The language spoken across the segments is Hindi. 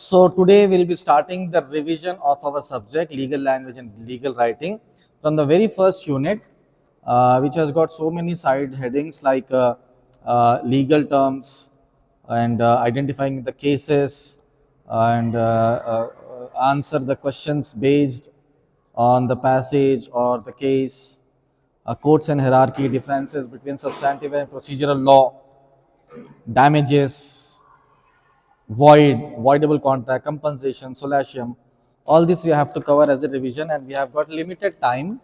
So today we'll be starting the revision of our subject legal language and legal writing from the very first unit, which has got so many side headings like legal terms and identifying the cases and answer the questions based on the passage or the case, courts and hierarchy, differences between substantive and procedural law, damages, voidable contract, compensation, solatium, all this we have to cover as a revision and we have got limited time.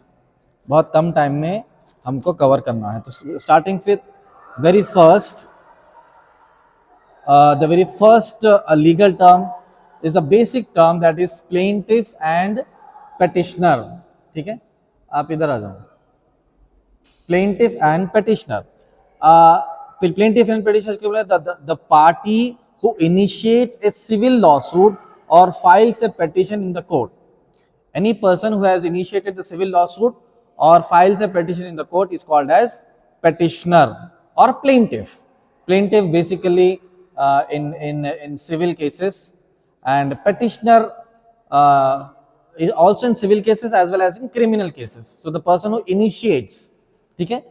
बहुत कम टाइम में हमको कवर करना है. तो starting with very first, the very first legal term is the basic term, that is plaintiff and petitioner. ठीक है, आप इधर आ जाओ. Plaintiff and petitioner. Plaintiff and petitioner क्यों बोले? The party who initiates a civil lawsuit or files a petition in the court. Any person who has initiated the civil lawsuit or files a petition in the court is called as petitioner or plaintiff. Plaintiff basically in civil cases, and petitioner is also in civil cases as well as in criminal cases. So the person who initiates, ठीक है,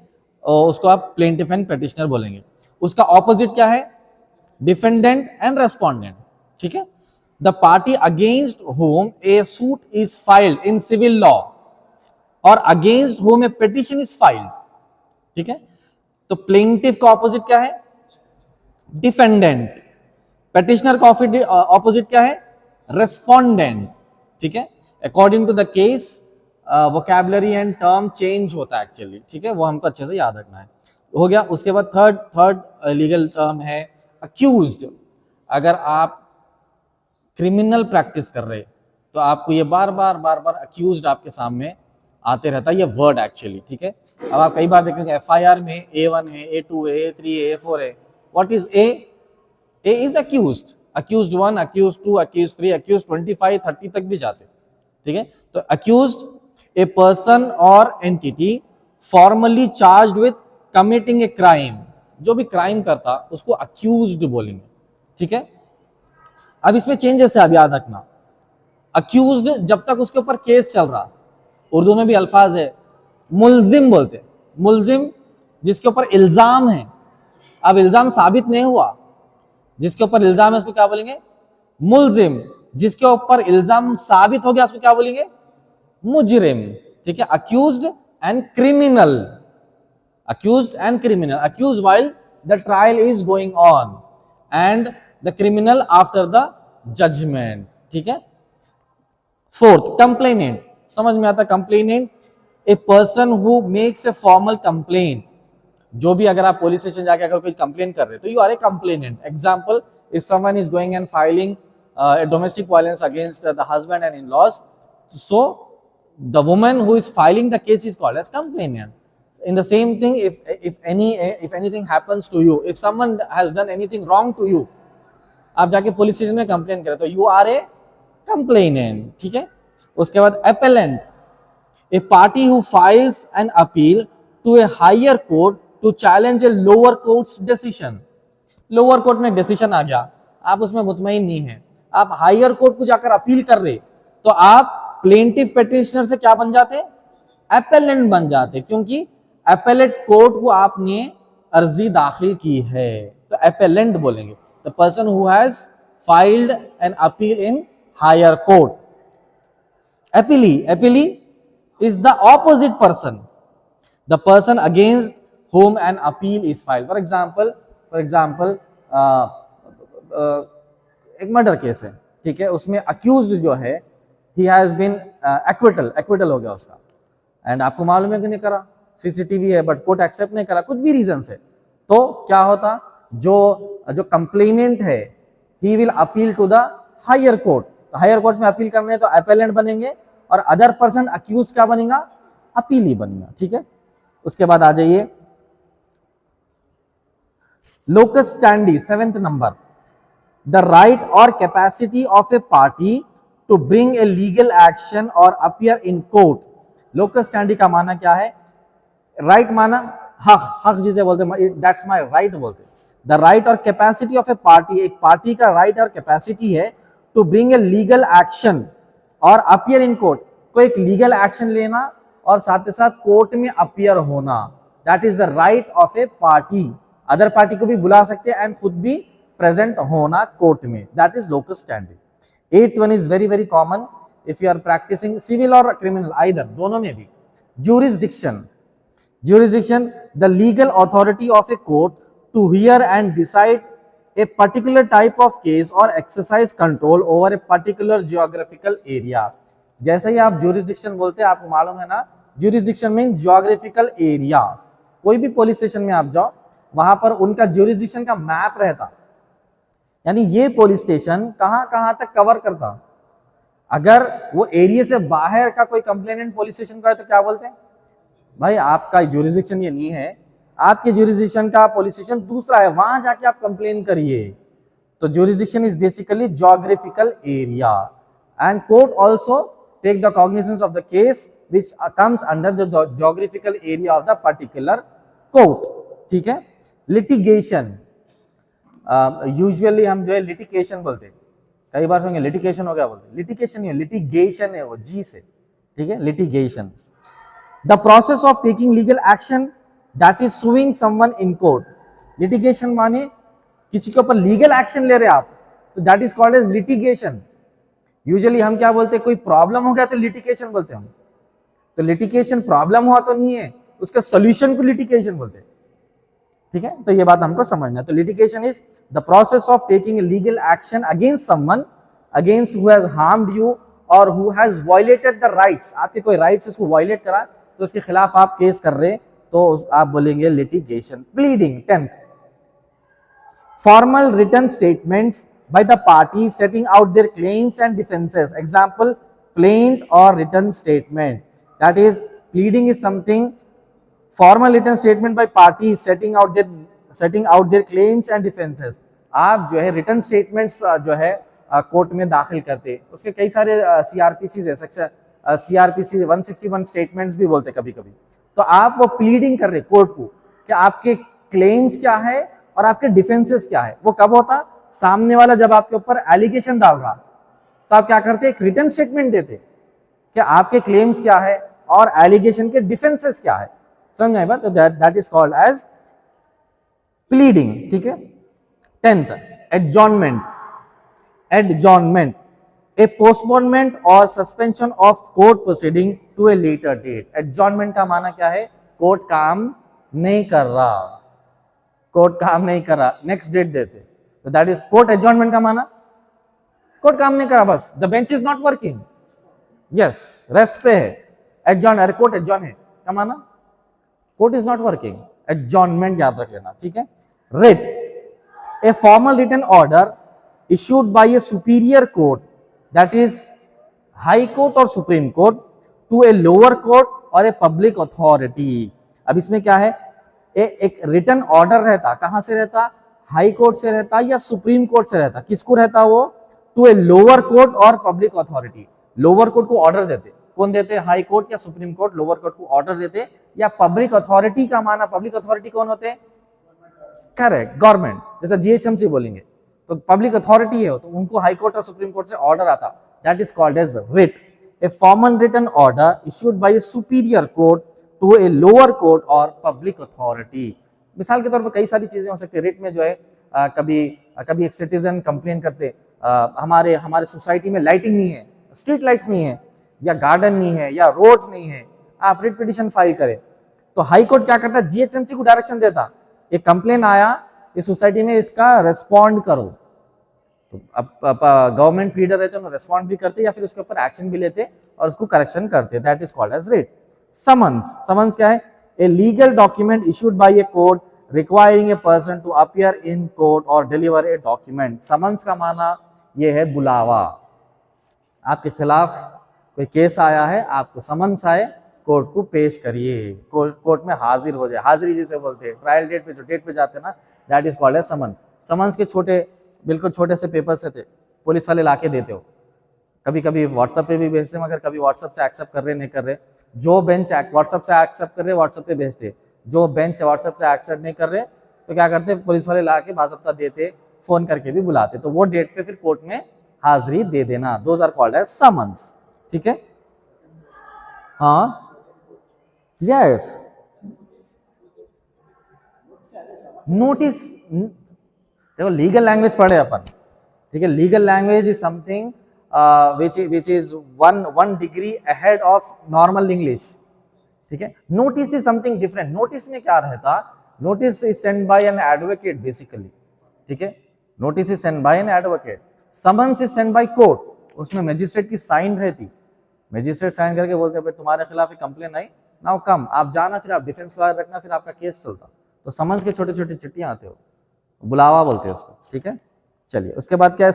उसको आप प्लेंटिफ एंड पेटिशनर बोलेंगे. उसका ऑपोजिट क्या है? Defendant and respondent. ठीक है, the party against whom a suit is filed in civil law और against whom a petition is filed. ठीक है, तो प्लेंटिफ का ऑपोजिट क्या है? डिफेंडेंट. पेटिशनर का ऑपोजिट क्या है? रेस्पोंडेंट. ठीक है, according to the case vocabulary and term change होता है एक्चुअली. ठीक है, वो हमको अच्छे से याद रखना है. हो गया. उसके बाद थर्ड लीगल टर्म है अक्यूज्ड. अगर आप क्रिमिनल प्रैक्टिस कर रहे तो आपको ये बार बार अक्यूज्ड आपके सामने आते रहता है, ये वर्ड एक्चुअली. ठीक है, अब आप कई बार देखेंगे एफआईआर में A1 है, A2 है, A3 है, A4 है. What is A? A is accused. Accused 1, accused 2, accused 3, accused 25, 30 तक भी जाते. ठीक है, तो accused a person or entity formally charged with committing a crime. जो भी क्राइम करता उसको अक्यूज्ड बोलेंगे. ठीक है, अब इसमें चेंजेस है, अब याद रखना. अक्यूज्ड जब तक उसके ऊपर केस चल रहा, उर्दू में भी अल्फाज है, मुल्जिम बोलते. मुल्जिम जिसके ऊपर इल्जाम है. अब इल्जाम साबित नहीं हुआ, जिसके ऊपर इल्जाम है उसको क्या बोलेंगे? मुल्जिम. जिसके ऊपर इल्जाम साबित हो गया उसको क्या बोलेंगे? मुजरिम. ठीक है, accused and criminal. Accused and criminal. Accused while the trial is going on and the criminal after the judgement. ठीक है. Fourth, complainant. समझ में आता? Complainant a person who makes a formal complaint. जो भी अगर आप पुलिस स्टेशन जाके अगर कोई कंप्लेन कर रहे तो you are a complainant. Example, if someone is going and filing domestic violence against the husband and in-laws, so the woman who is filing the case is called as complainant. In the same thing, if anything happens to you, if someone has done anything wrong to you, आप जाके पुलिस स्टेशन में कंप्लेन करें तो यू आर ए कंप्लेनेंट. ठीक है. उसके बाद appellant, a party who files an appeal to a higher court to challenge a lower court's decision. Lower court में डिसीजन आ गया, आप उसमें मुतमईन नहीं है, आप हायर कोर्ट को जाकर अपील कर रहे, तो आप प्लेंटिफ पेटिशनर से क्या बन जाते? एपेलेंट बन जाते, क्योंकि एपेलेट कोर्ट को आपने अर्जी दाखिल की है, तो एपेलेंट बोलेंगे. The person who has filed an appeal in higher court. Appellee is the opposite person, the person against whom an appeal is filed. For example, एक मर्डर केस है. ठीक है, उसमें अक्यूज्ड जो है he has been acquittal हो गया उसका, एंड आपको मालूम है कि नहीं करा, सीसीटीवी है बट कोर्ट एक्सेप्ट नहीं करा, कुछ भी रीजन से, तो क्या होता? जो कंप्लेनेंट है he will appeal to the higher court. तो हायर कोर्ट में अपील करने तो अपेलेंट बनेंगे और अदर पर्सन अक्यूज क्या बनेगा? अपीली बनेगा. ठीक है. उसके बाद आ जाइए locus standi, 7th number. The right और capacity of a party to bring a legal action और appear in court. Locus standi का माना क्या है? राइट माना हक जिसे बोलते हैं, दैट्स माय राइट बोलते हैं. द राइट और कैपेसिटी ऑफ ए पार्टी, एक पार्टी का राइट और कैपेसिटी है to bring a legal action और अपियर इन कोर्ट, कोई एक लीगल एक्शन लेना और साथ ही साथ कोर्ट में अपियर होना, that is the right of a party. Other party को भी बुला सकते हैं एंड खुद भी प्रेजेंट होना कोर्ट में, that is locus standi. 8th one is very very common if you are practising civil और क्रिमिनल, आइदर, दोनों में भी। Jurisdiction, jurisdiction, the legal authority of a court to hear and decide a particular type of case or exercise control over a particular geographical area। जैसे ही आप jurisdiction बोलते हैं, आपको मालूम है ना, jurisdiction means geographical area। कोई भी पुलिस स्टेशन में आप जाओ, वहां पर उनका jurisdiction का मैप रहता, यानी ये पुलिस स्टेशन कहां कहां तक कवर करता। अगर वो एरिया से बाहर का कोई कंप्लेनेंट पुलिस स्टेशन का है तो क्या बोलते हैं, भाई आपका जुरिसडिक्शन ये नहीं है, आपके जुरिसडिक्शन का पुलिस स्टेशन दूसरा है, वहां जाके आप कंप्लेन करिए। तो jurisdiction is basically geographical area and court also take the cognizance of the case which comes under the geographical area of the particular court. ठीक है। लिटिगेशन, यूजुअली हम जो है लिटिगेशन बोलते हैं, कई बार सुनेंगे लिटिगेशन हो गया बोलते, लिटिगेशन नहीं है, लिटिगेशन है वो जी से। ठीक है, litigation, the process of taking legal action that is suing someone in court। litigation माने किसी के ऊपर लीगल एक्शन ले रहे आप, तो that is called as litigation। Usually हम क्या बोलते हैं, कोई प्रॉब्लम हो गया तो लिटिगेशन बोलते हैं हम, तो लिटिगेशन प्रॉब्लम हुआ तो नहीं है, उसका सोल्यूशन को लिटिगेशन बोलते हैं। ठीक है, तो ये बात हमको समझना है। तो litigation is the process of taking a legal action against someone against who has harmed you और who has violated the rights. आपके कोई राइट्स इसको वायलेट करा तो उसके खिलाफ आप केस कर रहे, तो आप बोलेंगे litigation. Pleading, 10th, formal written statements by the party setting out their claims and defences. Example, plaint और written statement, that is pleading is something, formal written statement by party setting out their claims and defences. आप जो है रिटन स्टेटमेंट्स जो है कोर्ट में दाखिल करते, उसके कई सारे सीआरपीसी है, सेक्शन सीआरपीसी 161 स्टेटमेंट्स भी बोलते कभी कभी। तो आप वो प्लीडिंग कर रहे कोर्ट को कि आपके क्लेम्स क्या है और आपके डिफेंसेस क्या है। वो कब होता, सामने वाला जब आपके ऊपर एलिगेशन डाल रहा, तो आप क्या करते, एक रिटन स्टेटमेंट देते कि आपके क्लेम्स क्या है और एलिगेशन के डिफेंसेस क्या है। समझ आए बात, तो that is called as pleading. ठीक है। 10th, adjournment, adjournment, a postponement or suspension of court proceeding to a later date। adjournment का माना क्या है, कोर्ट काम नहीं कर रहा, कोर्ट काम नहीं कर रहा, नेक्स्ट डेट देते, तो दैट इज कोर्ट एडजॉर्नमेंट का माना, कोर्ट काम नहीं कर रहा, बस the bench is not working, yes rest पे है, एडजॉर्न, अरे कोर्ट एडजॉर्न है क्या माना, court is not working, adjournment याद रख लेना। ठीक है। Writ, a formal written order issued by a superior court, that is high court or supreme court, to a lower court or a public authority। अब इसमें क्या है, एक रिटन ऑर्डर रहता, कहां से रहता, हाई कोर्ट से रहता या सुप्रीम कोर्ट से रहता, किसको रहता वो, टू ए लोअर कोर्ट और पब्लिक अथॉरिटी। लोअर कोर्ट को ऑर्डर देते, कौन देते, हाई कोर्ट या सुप्रीम कोर्ट लोअर कोर्ट को ऑर्डर देते, या पब्लिक अथॉरिटी का माना, पब्लिक अथॉरिटी कौन होते हैं, करेक्ट, गवर्नमेंट, जैसा जीएचएमसी बोलेंगे तो पब्लिक अथॉरिटी है, तो उनको हाई कोर्ट और सुप्रीम कोर्ट से ऑर्डर आता, that is called as writ. A formal written order issued by a superior court to a lower court और पब्लिक अथॉरिटी। मिसाल के तौर पर कई सारी चीजें हो सकती है रिट में, जो है कभी एक सिटीजन कंप्लेन करते, हमारे सोसाइटी में लाइटिंग नहीं है, स्ट्रीट लाइट्स नहीं है, या गार्डन नहीं है, या रोड्स नहीं है, आप रिट पिटीशन फाइल करें, तो हाई कोर्ट क्या करता है, जीएचएमसी को डायरेक्शन देता, एक कंप्लेन आया इस सोसाइटी में, इसका रेस्पॉन्ड करो, तो अब गवर्नमेंट प्लीडर रहते हैं, रेस्पॉन्ड भी करते या फिर उसके ऊपर एक्शन भी लेते और उसको करेक्शन करते, that is called as writ. Summons, summons क्या है, a legal document issued by a court requiring a person to appear in court और डिलीवर ए डॉक्यूमेंट। समन्स का माना ये है बुलावा, आपके खिलाफ कोई केस आया है, आपको समन्स आए, कोर्ट को पेश करिए, कोर्ट में हाजिर हो जाए, हाजिरी जिसे बोलते हैं, ट्रायल डेट पे जो डेट पे जाते हैं ना, that is called as summons. Summons के छोटे, बिल्कुल छोटे से पेपर से थे, पुलिस वाले लाके देते हो, कभी कभी व्हाट्सएप पे भी भेजते, मगर कभी व्हाट्सएप से एक्सेप्ट कर रहे नहीं कर रहे, जो बेंच व्हाट्सएप से एक्सेप्ट कर रहे व्हाट्सएप पे भेजते, जो बेंच व्हाट्सएप से एक्सेप्ट नहीं कर रहे तो क्या करते, पुलिस वाले लाके बाज़ाब्ता देते, फोन करके भी बुलाते, तो वो डेट पे फिर कोर्ट में हाजिरी दे देना, those are called as summons, ठीक है। हाँ, यस, नोटिस, देखो लीगल लैंग्वेज पढ़े अपन, ठीक है। Legal language is something which is one degree ahead of normal English, ठीक है। Notice is something different. Notice में क्या रहता, notice is send by an advocate basically, ठीक है। Notice is send by an advocate, summons is send by court, उसमें मजिस्ट्रेट की साइन रहती, मजिस्ट्रेट साइन करके बोलते हैं भाई तुम्हारे खिलाफ एक कंप्लेन आई, नाउ कम, आप जाना, फिर आप डिफेंस लॉयर रखना, फिर आपका केस चलता। तो समन्स के छोटे छोटे चिट्ठियां आते हो, बुलावा बोलते हैं उसको, ठीक है। चलिए, उसके बाद क्या है,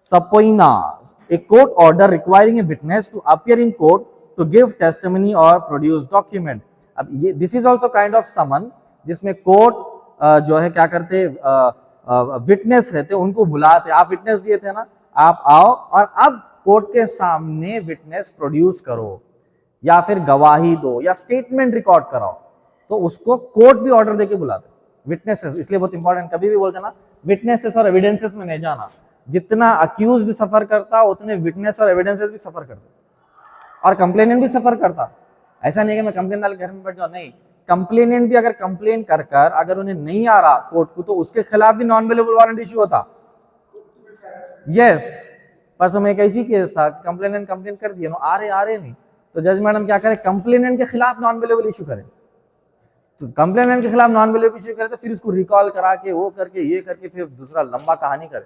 सबपोइना, a court order requiring a witness to appear in court to give testimony or produce document। अब ये this is also kind of summon, जिसमें कोर्ट जो है क्या करते, विटनेस रहते, उनको बुलाते, आप विटनेस दिए थे ना, आप आओ और अब कोर्ट के सामने विटनेस प्रोड्यूस करो या फिर गवाही दो या स्टेटमेंट रिकॉर्ड कराओ, तो उसको कोर्ट भी ऑर्डर देके बुलाते। विटनेसेस इसलिए बहुत इंपॉर्टेंट, कभी भी बोलते ना विटनेसेस और एविडेंसेस में नहीं जाना, जितना अक्यूज्ड सफर करता उतने विटनेस और एविडेंसेस भी सफर करते, और कंप्लेनेंट भी सफर करता। ऐसा नहीं कि मैं कंप्लेन डाल घर में बैठ जाऊं, नहीं, कंप्लेनेंट भी अगर कंप्लेन कर अगर उन्हें नहीं आ रहा कोर्ट को, तो उसके खिलाफ भी नॉन अवेलेबल वारंट इश्यू होता। यस, परसों में एक ऐसी केस था, कंप्लेनेंट कंप्लेन कर दिया, आ रहे नहीं, तो जज मैडम क्या करे, कंप्लेनेंट के खिलाफ नॉन अवेलेबल इश्यू करे, तो कंप्लेनेंट के खिलाफ नॉन अवेलेबल इश्यू करे, तो फिर उसको रिकॉल करा के वो करके ये करके फिर दूसरा लंबा कहानी करे,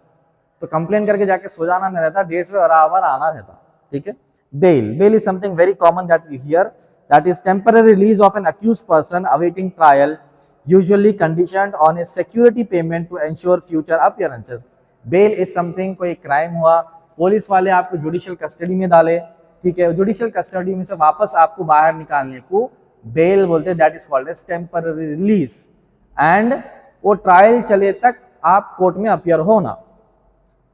तो कंप्लेन करके जाके सो जाना नहीं रहता, 150 बराबर आना रहता, ठीक है। Bail is something very common that we hear, that is temporary release of an accused person awaiting trial, usually conditioned on a security payment to ensure future appearances. Bail is something, कोई क्राइम हुआ, पुलिस वाले आपको जुडिशियल कस्टडी में डाले, ठीक है, जुडिशियल कस्टडी में से वापस आपको बाहर निकालने को बेल बोलते हैं, that is called as temporary release, and वो ट्रायल चले तक आप कोर्ट में अपीयर होना।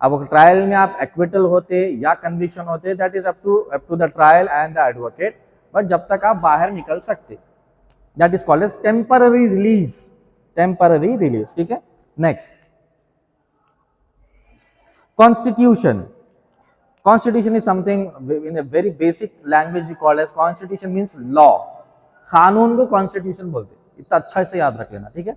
अब ट्रायल में आप एक्विटल होते या कन्विक्शन होते, that is up to the trial and the advocate, but जब तक आप बाहर निकल सकते, that is called as temporary release, temporary release, ठीक है। Next, constitution. Constitution is something in a very basic language we call as, constitution means law, कानून को constitution बोलते हैं, इतना अच्छा से याद रख लेना, ठीक है।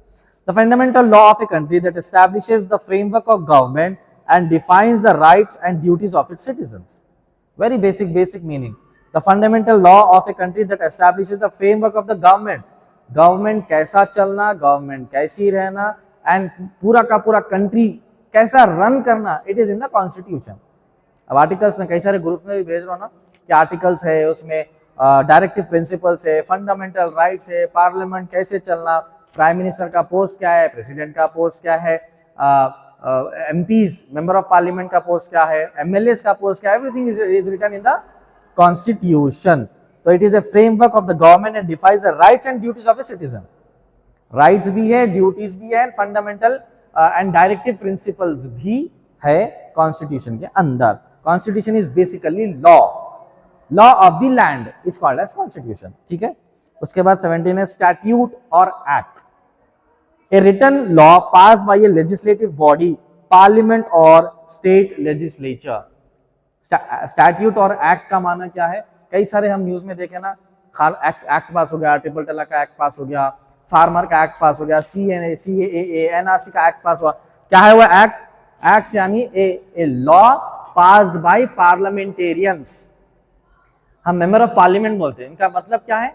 The fundamental law of a country that establishes the framework of government and defines the rights and duties of its citizens. Very basic meaning. The fundamental law of a country that establishes the framework of the government, government कैसा चलना, government कैसी रहना, and पूरा का पूरा country कैसा रन करना, it is in the constitution. अब आर्टिकल्स में कई सारे ग्रुप में भी भेज रहा हूँ ना कि आर्टिकल्स है, उसमें डायरेक्टिव प्रिंसिपल्स है, फंडामेंटल राइट्स है, पार्लियामेंट कैसे चलना, प्राइम मिनिस्टर का पोस्ट क्या है, प्रेसिडेंट का पोस्ट क्या है, एमपीज मेंबर ऑफ पार्लियामेंट का पोस्ट क्या है, एमएलए का पोस्ट क्या है, everything is written in the constitution. तो it is a framework of the government and defines the rights and duties of a citizen. Rights भी है, ड्यूटीज भी है, फंडामेंटल एंड डायरेक्टिव प्रिंसिपल्स भी है कॉन्स्टिट्यूशन के अंदर। Constitution is basically law of the land is called as constitution, ठीक है। उसके बाद 17 है स्टैट्यूट और act, a written law pass by a legislative body, parliament और स्टेट लेजिस्लेचर। स्टैट्यूट और एक्ट का माना क्या है, कई सारे हम न्यूज में देखे ना, एक्ट पास हो गया, ट्रिपल तलाक का एक्ट पास हो गया, फार्मर का एक्ट पास हो गया, CAA NRC का एक्ट पास हुआ। क्या है वो एक्ट्स यानी a law passed by parliamentarians. हम मेंबर ऑफ पार्लियामेंट बोलते हैं, इनका मतलब क्या है,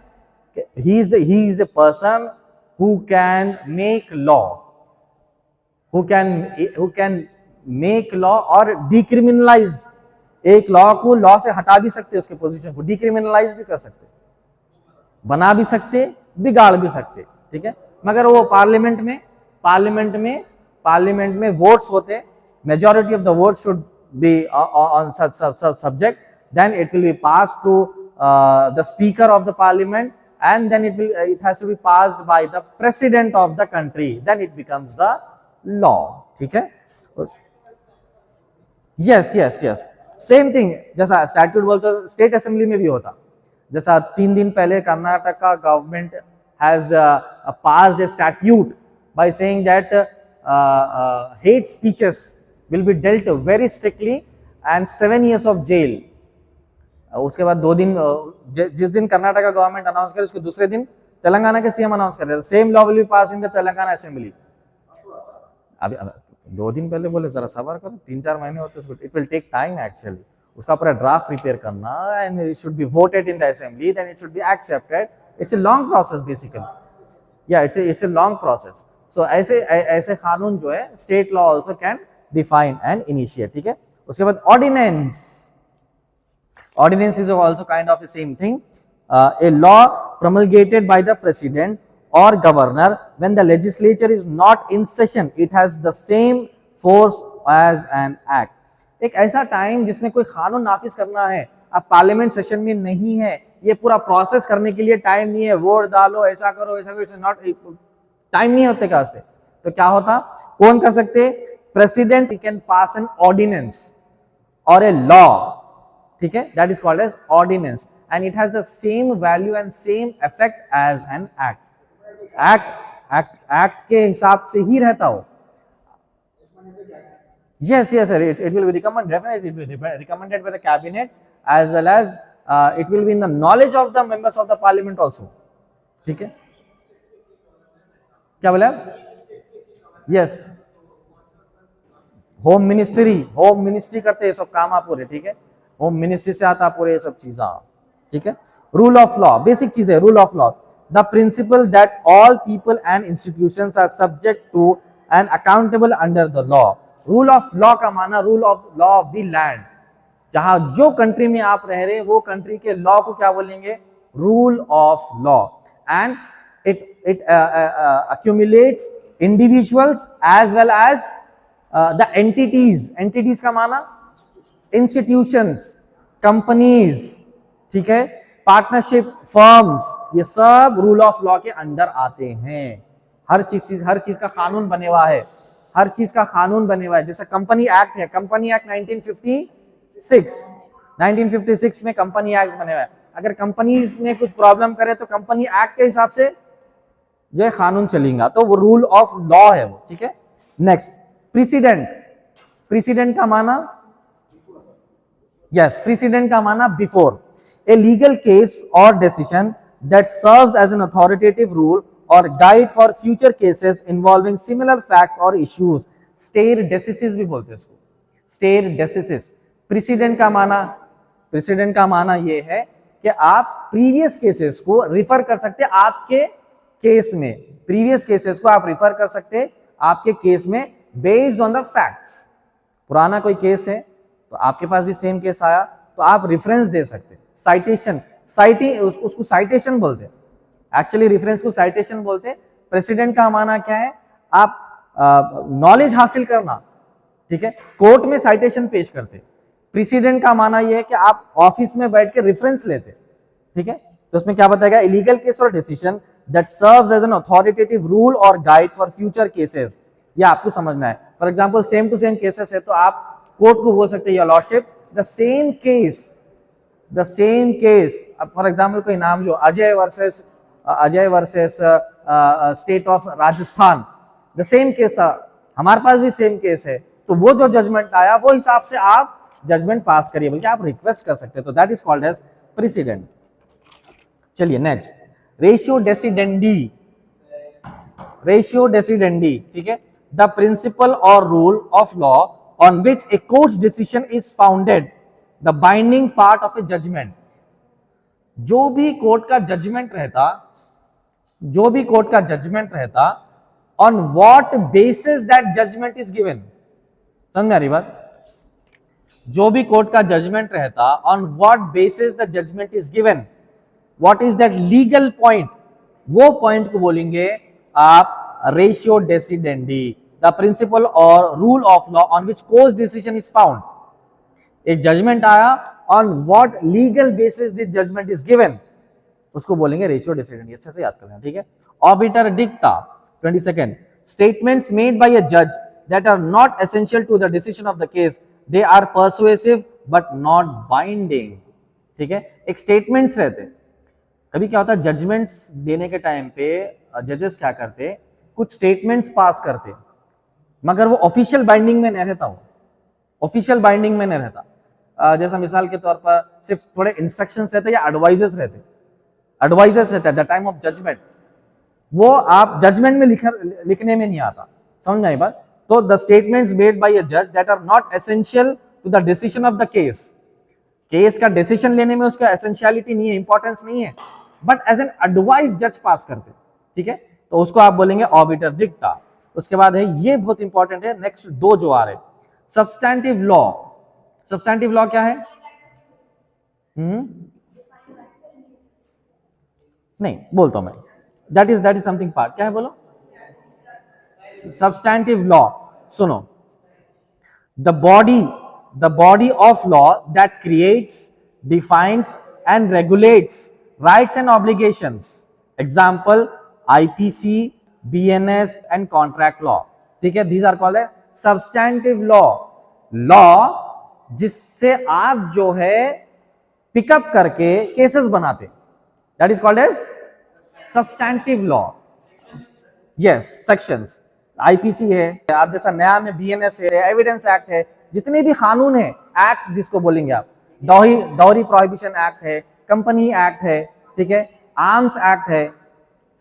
he is the person who can make law, who can make law और डिक्रिमिनलाइज। एक लॉ को लॉ से हटा भी सकते, उसके पोजीशन को डिक्रिमिनलाइज भी कर सकते, बना भी सकते, बिगाड़ भी सकते, ठीक है। मगर वो पार्लियामेंट में वोट्स होते, majority of the votes should be on such subject, then it will be passed to the speaker of the parliament, and then it has to be passed by the president of the country, then it becomes the law, ठीक है। yes same thing, जैसा स्टैट्यूट बोलते स्टेट असेंबली में भी होता, जैसा 3 दिन पहले कर्नाटक का government has passed a statute by saying that hate speeches will be dealt very strictly and 7 years of jail. उसके बाद 2 दिन जिस दिन कर्नाटका गवर्नमेंट अनाउंस करे उसके दूसरे दिन तेलंगाना के सीएम अनाउंस कर रहे थे same law will be pass in the Telangana assembly. अभी 2 दिन पहले बोले जरा सबर करो, 3-4 महीने होते हैं. It will take time actually. उसका पूरा ड्राफ्ट प्रिपेयर करना and it should be voted in the assembly, then it should be accepted. It's a long process basically. या it's a long process. So ऐसे कानून जो है state law also can define and initiate. ठीक है. उसके बाद ordinance. Ordinance is also kind of the same thing. A law promulgated by the president or governor when the legislature is not in session, it has the same force as an act. एक ऐसा टाइम जिसमें कोई कानून नाफिज करना है, अब पार्लियामेंट सेशन में नहीं है, ये पूरा प्रोसेस करने के लिए टाइम नहीं है, वोट डालो, ऐसा करो, इट्स नॉट टाइम नहीं होते कास्ते. तो क्या होता, कौन कर सकते, president can pass an ordinance और ए लॉ. ठीक है, that is called as ordinance and it has the same value and same effect as an act. Act के हिसाब से ही रहता हो. Yes, sir. It will be recommended. Definitely, it will be recommended by the cabinet as well as it will be in the knowledge of the members of the parliament also. ठीक है. क्या बोला? Yes. होम मिनिस्ट्री करते हैं सब काम आप पूरे. ठीक है. होम मिनिस्ट्री से आता पूरे ये सब चीज़. ठीक है. रूल ऑफ लॉ, बेसिक चीज है. Rule of law, the principle that all people and institutions are subject to and accountable under the law. Rule of law का माना rule of law of the land. जहां जो कंट्री में आप रह रहे वो कंट्री के लॉ को क्या बोलेंगे, rule of law. And it accumulates individuals as well as the entities का माना institutions, companies. ठीक है. पार्टनरशिप, फर्म्स, ये सब रूल ऑफ लॉ के अंडर आते हैं. हर चीज का कानून बने हुआ है. जैसे कंपनी एक्ट है, कंपनी एक्ट 1956 में कंपनी एक्ट बने हुआ है. अगर कंपनीज में कुछ प्रॉब्लम करे तो कंपनी एक्ट के हिसाब से जो है कानून चलेगा, तो वो रूल ऑफ लॉ है वो. ठीक है. नेक्स्ट, प्रेसिडेंट का माना, यस, प्रेसिडेंट का माना before. A legal case or decision that serves as an authoritative rule or guide for future cases involving similar facts or issues. Stare decisis भी बोलते हैं इसको. Stare decisis. प्रेसिडेंट का माना ये है कि आप प्रीवियस केसेस को रिफर कर सकते हैं आपके केस में. प्रीवियस केसेस को आप रिफर कर सकते आपके केस में बेस्ड ऑन द फैक्ट्स. पुराना कोई केस है तो आपके पास भी सेम केस आया तो आप रेफरेंस दे सकते. उसको साइटेशन बोलते हैं. एक्चुअली रेफरेंस को साइटेशन बोलते हैं. प्रेसिडेंट का माना क्या है, आप नॉलेज हासिल करना. ठीक है. कोर्ट में साइटेशन पेश करते. प्रेसिडेंट का माना यह है कि आप ऑफिस में बैठ के रेफरेंस लेते. ठीक है. तो उसमें क्या बताएगा, इलीगल केस और decision that serves as an authoritative rule और गाइड फॉर फ्यूचर केसेस. ये आपको समझना है. For example same to same cases है तो आप कोर्ट को बोल सकते हैं your lordship the same case. अब फॉर एग्जांपल कोई नाम लो, Ajay versus state of Rajasthan, the same case था, हमारे पास भी सेम केस है, तो वो जो जजमेंट आया वो हिसाब से आप जजमेंट पास करिए, बल्कि आप रिक्वेस्ट कर सकते हैं. तो that is called as precedent. चलिए नेक्स्ट, रेशियो डेसिडेंडी. ठीक है. द प्रिंसिपल और rule of law on which a court's decision is founded, the binding part of a judgment. जो भी कोर्ट का जजमेंट रहता, on what basis that judgment is given. समझ आ रही बात. जो भी कोर्ट का जजमेंट रहता, on what basis the judgment is given, what is that legal point, वो पॉइंट को बोलेंगे आप रेशियो डेसिडेंडी. द प्रिंसिपल और rule of law on which court decision is found. एक जजमेंट आया, on what legal basis this judgment is given, उसको बोलेंगे रेशियो डेसिडेंडी. अच्छे से याद करना. ठीक है. Obiter dicta 22nd. Statements made by a जज that are not essential to the decision of the case, they are persuasive but not binding. ठीक है. एक स्टेटमेंट्स रहते. कभी क्या होता है, जजमेंट्स देने के टाइम पे जजेस क्या करते, कुछ स्टेटमेंट्स पास करते, मगर वो ऑफिशियल बाइंडिंग में नहीं रहता. जैसा मिसाल के तौर पर सिर्फ थोड़े इंस्ट्रक्शंस रहते या एडवाइजेस रहते, एडवाइजेस रहता है द टाइम ऑफ जजमेंट, वो आप जजमेंट में लिखने में नहीं आता, समझ में आई बात। तो the statements made by a जज that are not essential to the decision of the case, case का डिसीजन लेने में उसका एसेंशियलिटी नहीं है, इंपॉर्टेंस नहीं है, बट एज एन एडवाइस जज पास करते, ठीक है, तो उसको आप बोलेंगे ऑबिटर डिक्टा। उसके बाद है, ये बहुत इंपॉर्टेंट है, नेक्स्ट दो जो आ रहे, सब्सटैंटिव लॉ। सब्सटैंटिव लॉ क्या है? नहीं बोलता हूं मैं, दैट इज समथिंग पार्ट, क्या है बोलो? सब्सटैंटिव लॉ, सुनो, the body of law that creates, defines and regulates rights and obligations, example IPC, BNS and contract law, ठीक है, दीज आर कॉल्ड है सब्सटैंटिव लॉ। लॉ जिससे आप जो है पिकअप करके केसेस बनाते, that is called as substantive law. Yes, sections IPC है, आप जैसा नया में बीएनएस है, एविडेंस एक्ट है, जितने भी कानून है, एक्ट जिसको बोलेंगे आप, डाउरी प्रोहिबिशन एक्ट है, कंपनी एक्ट है, ठीक है, आर्म्स एक्ट है,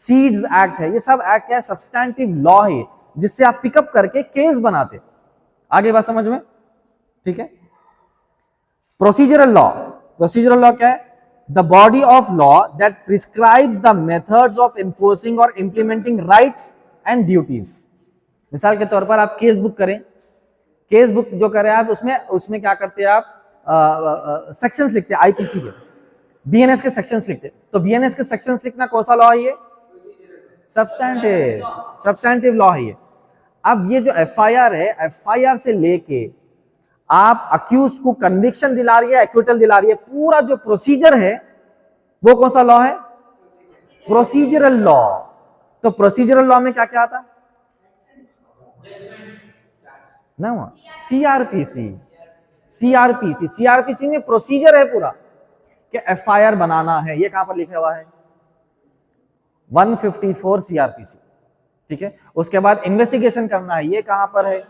सीड्स एक्ट है, ये सब एक्ट क्या है? सब्सटैंटिव लॉ है, जिससे आप पिकअप करके केस बनाते। आगे बात समझ में, ठीक है। प्रोसीजरल लॉ, प्रोसीजरल लॉ क्या है? The body of law that prescribes the methods of enforcing और इंप्लीमेंटिंग राइट्स एंड ड्यूटीज। मिसाल के तौर पर आप केस बुक करें, केस बुक जो करें आप, उसमें क्या करते हैं आप? सेक्शंस लिखते हैं, आईपीसी के, बीएनएस के सेक्शंस लिखते हैं। तो बीएनएस के सेक्शंस लिखना कौन सा लॉ है? ये सब्सटैंटिव लॉ है ये। अब ये जो एफआईआर है, एफआईआर से लेके आप अक्यूज्ड को कन्विक्शन दिला रही है, एक्विटल दिला रही है, पूरा जो प्रोसीजर है वो कौन सा लॉ है? Procedural law. तो प्रोसीजरल लॉ में क्या क्या आता ना? सीआरपीसी, सीआरपीसी में प्रोसीजर है पूरा कि एफआईआर बनाना है, ये कहां पर लिखा हुआ है? 154 सीआरपीसी, ठीक है। उसके बाद इन्वेस्टिगेशन करना है, ये कहां पर है?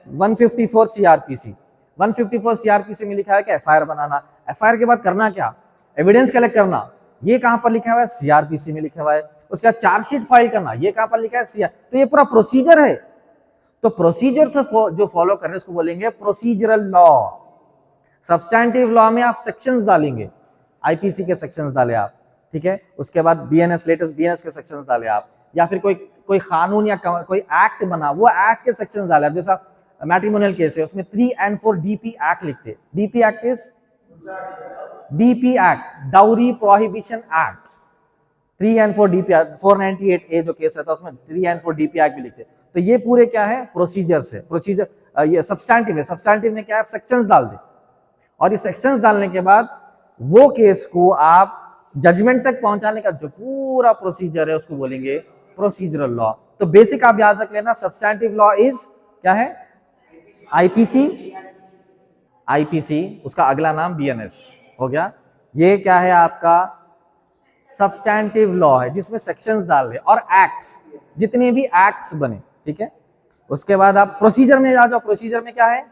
154 सीआरपीसी। 154 सीआरपीसी में लिखा है कि एफआईआर बनाना, एफआईआर के बाद करना क्या? एविडेंस कलेक्ट करना, ये कहां पर लिखा हुआ है? सीआरपीसी में लिखा हुआ है। उसका चार्जशीट फाइल करना, ये कहां पर लिखा है? सीआर। तो ये पूरा प्रोसीजर है। तो प्रोसीजर से जो फॉलो कर रहे हैं उसको बोलेंगे प्रोसीजरल लॉ। सब्सटैंटिव लॉ में आप सेक्शंस डालेंगे, आईपीसी के सेक्शंस डाले आप, ठीक है। उसके बाद बीएनएस, लेटेस्ट बीएनएस के सेक्शंस डाले आप, या फिर कोई कानून या कोई एक्ट बना, वो एक्ट के सेक्शंस डाले आप। जैसा मैट्रिमोनियल केस है, उसमें 3 and 4 डीपी एक्ट लिखते हैं। DP act is DP act, dowry prohibition act. 3 and 4 DP, 498A जो केस रहता है उसमें 3 and 4 डीपी एक्ट भी लिखते हैं। तो ये पूरे क्या है? प्रोसीजर से, प्रोसीजर ये सब्सटैंटिव है। सब्सटैंटिव में क्या है? सेक्शंस डाल दे, और ये सेक्शंस डालने के बाद वो केस को आप जजमेंट तक पहुंचाने का जो पूरा प्रोसीजर है उसको बोलेंगे प्रोसीजरल लॉ। तो बेसिक आप याद रख लेना, सब्सटैंटिव लॉ इज क्या है? आईपीसी, आईपीसी उसका अगला नाम बीएनएस हो गया। ये क्या है? आपका सब्सटैंटिव लॉ है, जिसमें सेक्शंस डाल रहे और एक्ट्स, जितने भी एक्ट्स बने, ठीक है। उसके बाद आप प्रोसीजर में आ जाओ। प्रोसीजर में क्या है?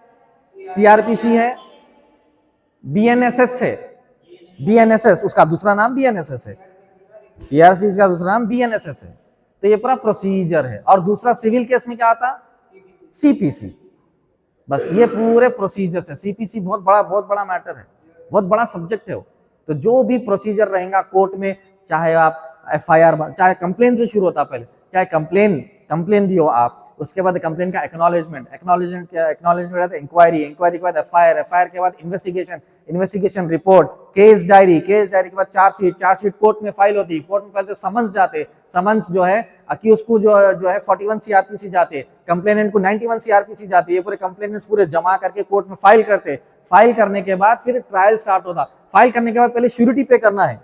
सीआरपीसी है, बीएनएसएस है, बीएनएसएस उसका दूसरा नाम बीएनएसएस है, सीआरपीसी का दूसरा नाम बीएनएसएस है। तो ये पूरा प्रोसीजर है। और दूसरा सिविल केस में क्या आता? सीपीसी। बस ये पूरे प्रोसीजर है। सीपीसी बहुत बड़ा मैटर है, बहुत बड़ा सब्जेक्ट है वो। तो जो भी प्रोसीजर रहेगा कोर्ट में, चाहे आप एफआईआर, चाहे कंप्लेन से शुरू होता है पहले, चाहे कंप्लेन दियो आप, उसके बाद कंप्लेन का एक्नॉलेजमेंट रहता है, इंक्वायरी के बाद एफआईआर के बाद इन्वेस्टिगेशन रिपोर्ट, केस डायरी के बाद चार्जशीट कोर्ट में फाइल होती है, कोर्ट में फाइल समन्स जाते, समन्स जो है अक्यूज को जो है 41 सीआरपीसी जाते, कंप्लेनेंट को 91 सीआरपीसी जाती है। ये पूरे कंप्लेनेंट्स पूरे जमा करके कोर्ट में फाइल करते, फाइल करने के बाद फिर ट्रायल स्टार्ट होता। फाइल करने के बाद पहले श्योरिटी पे करना है,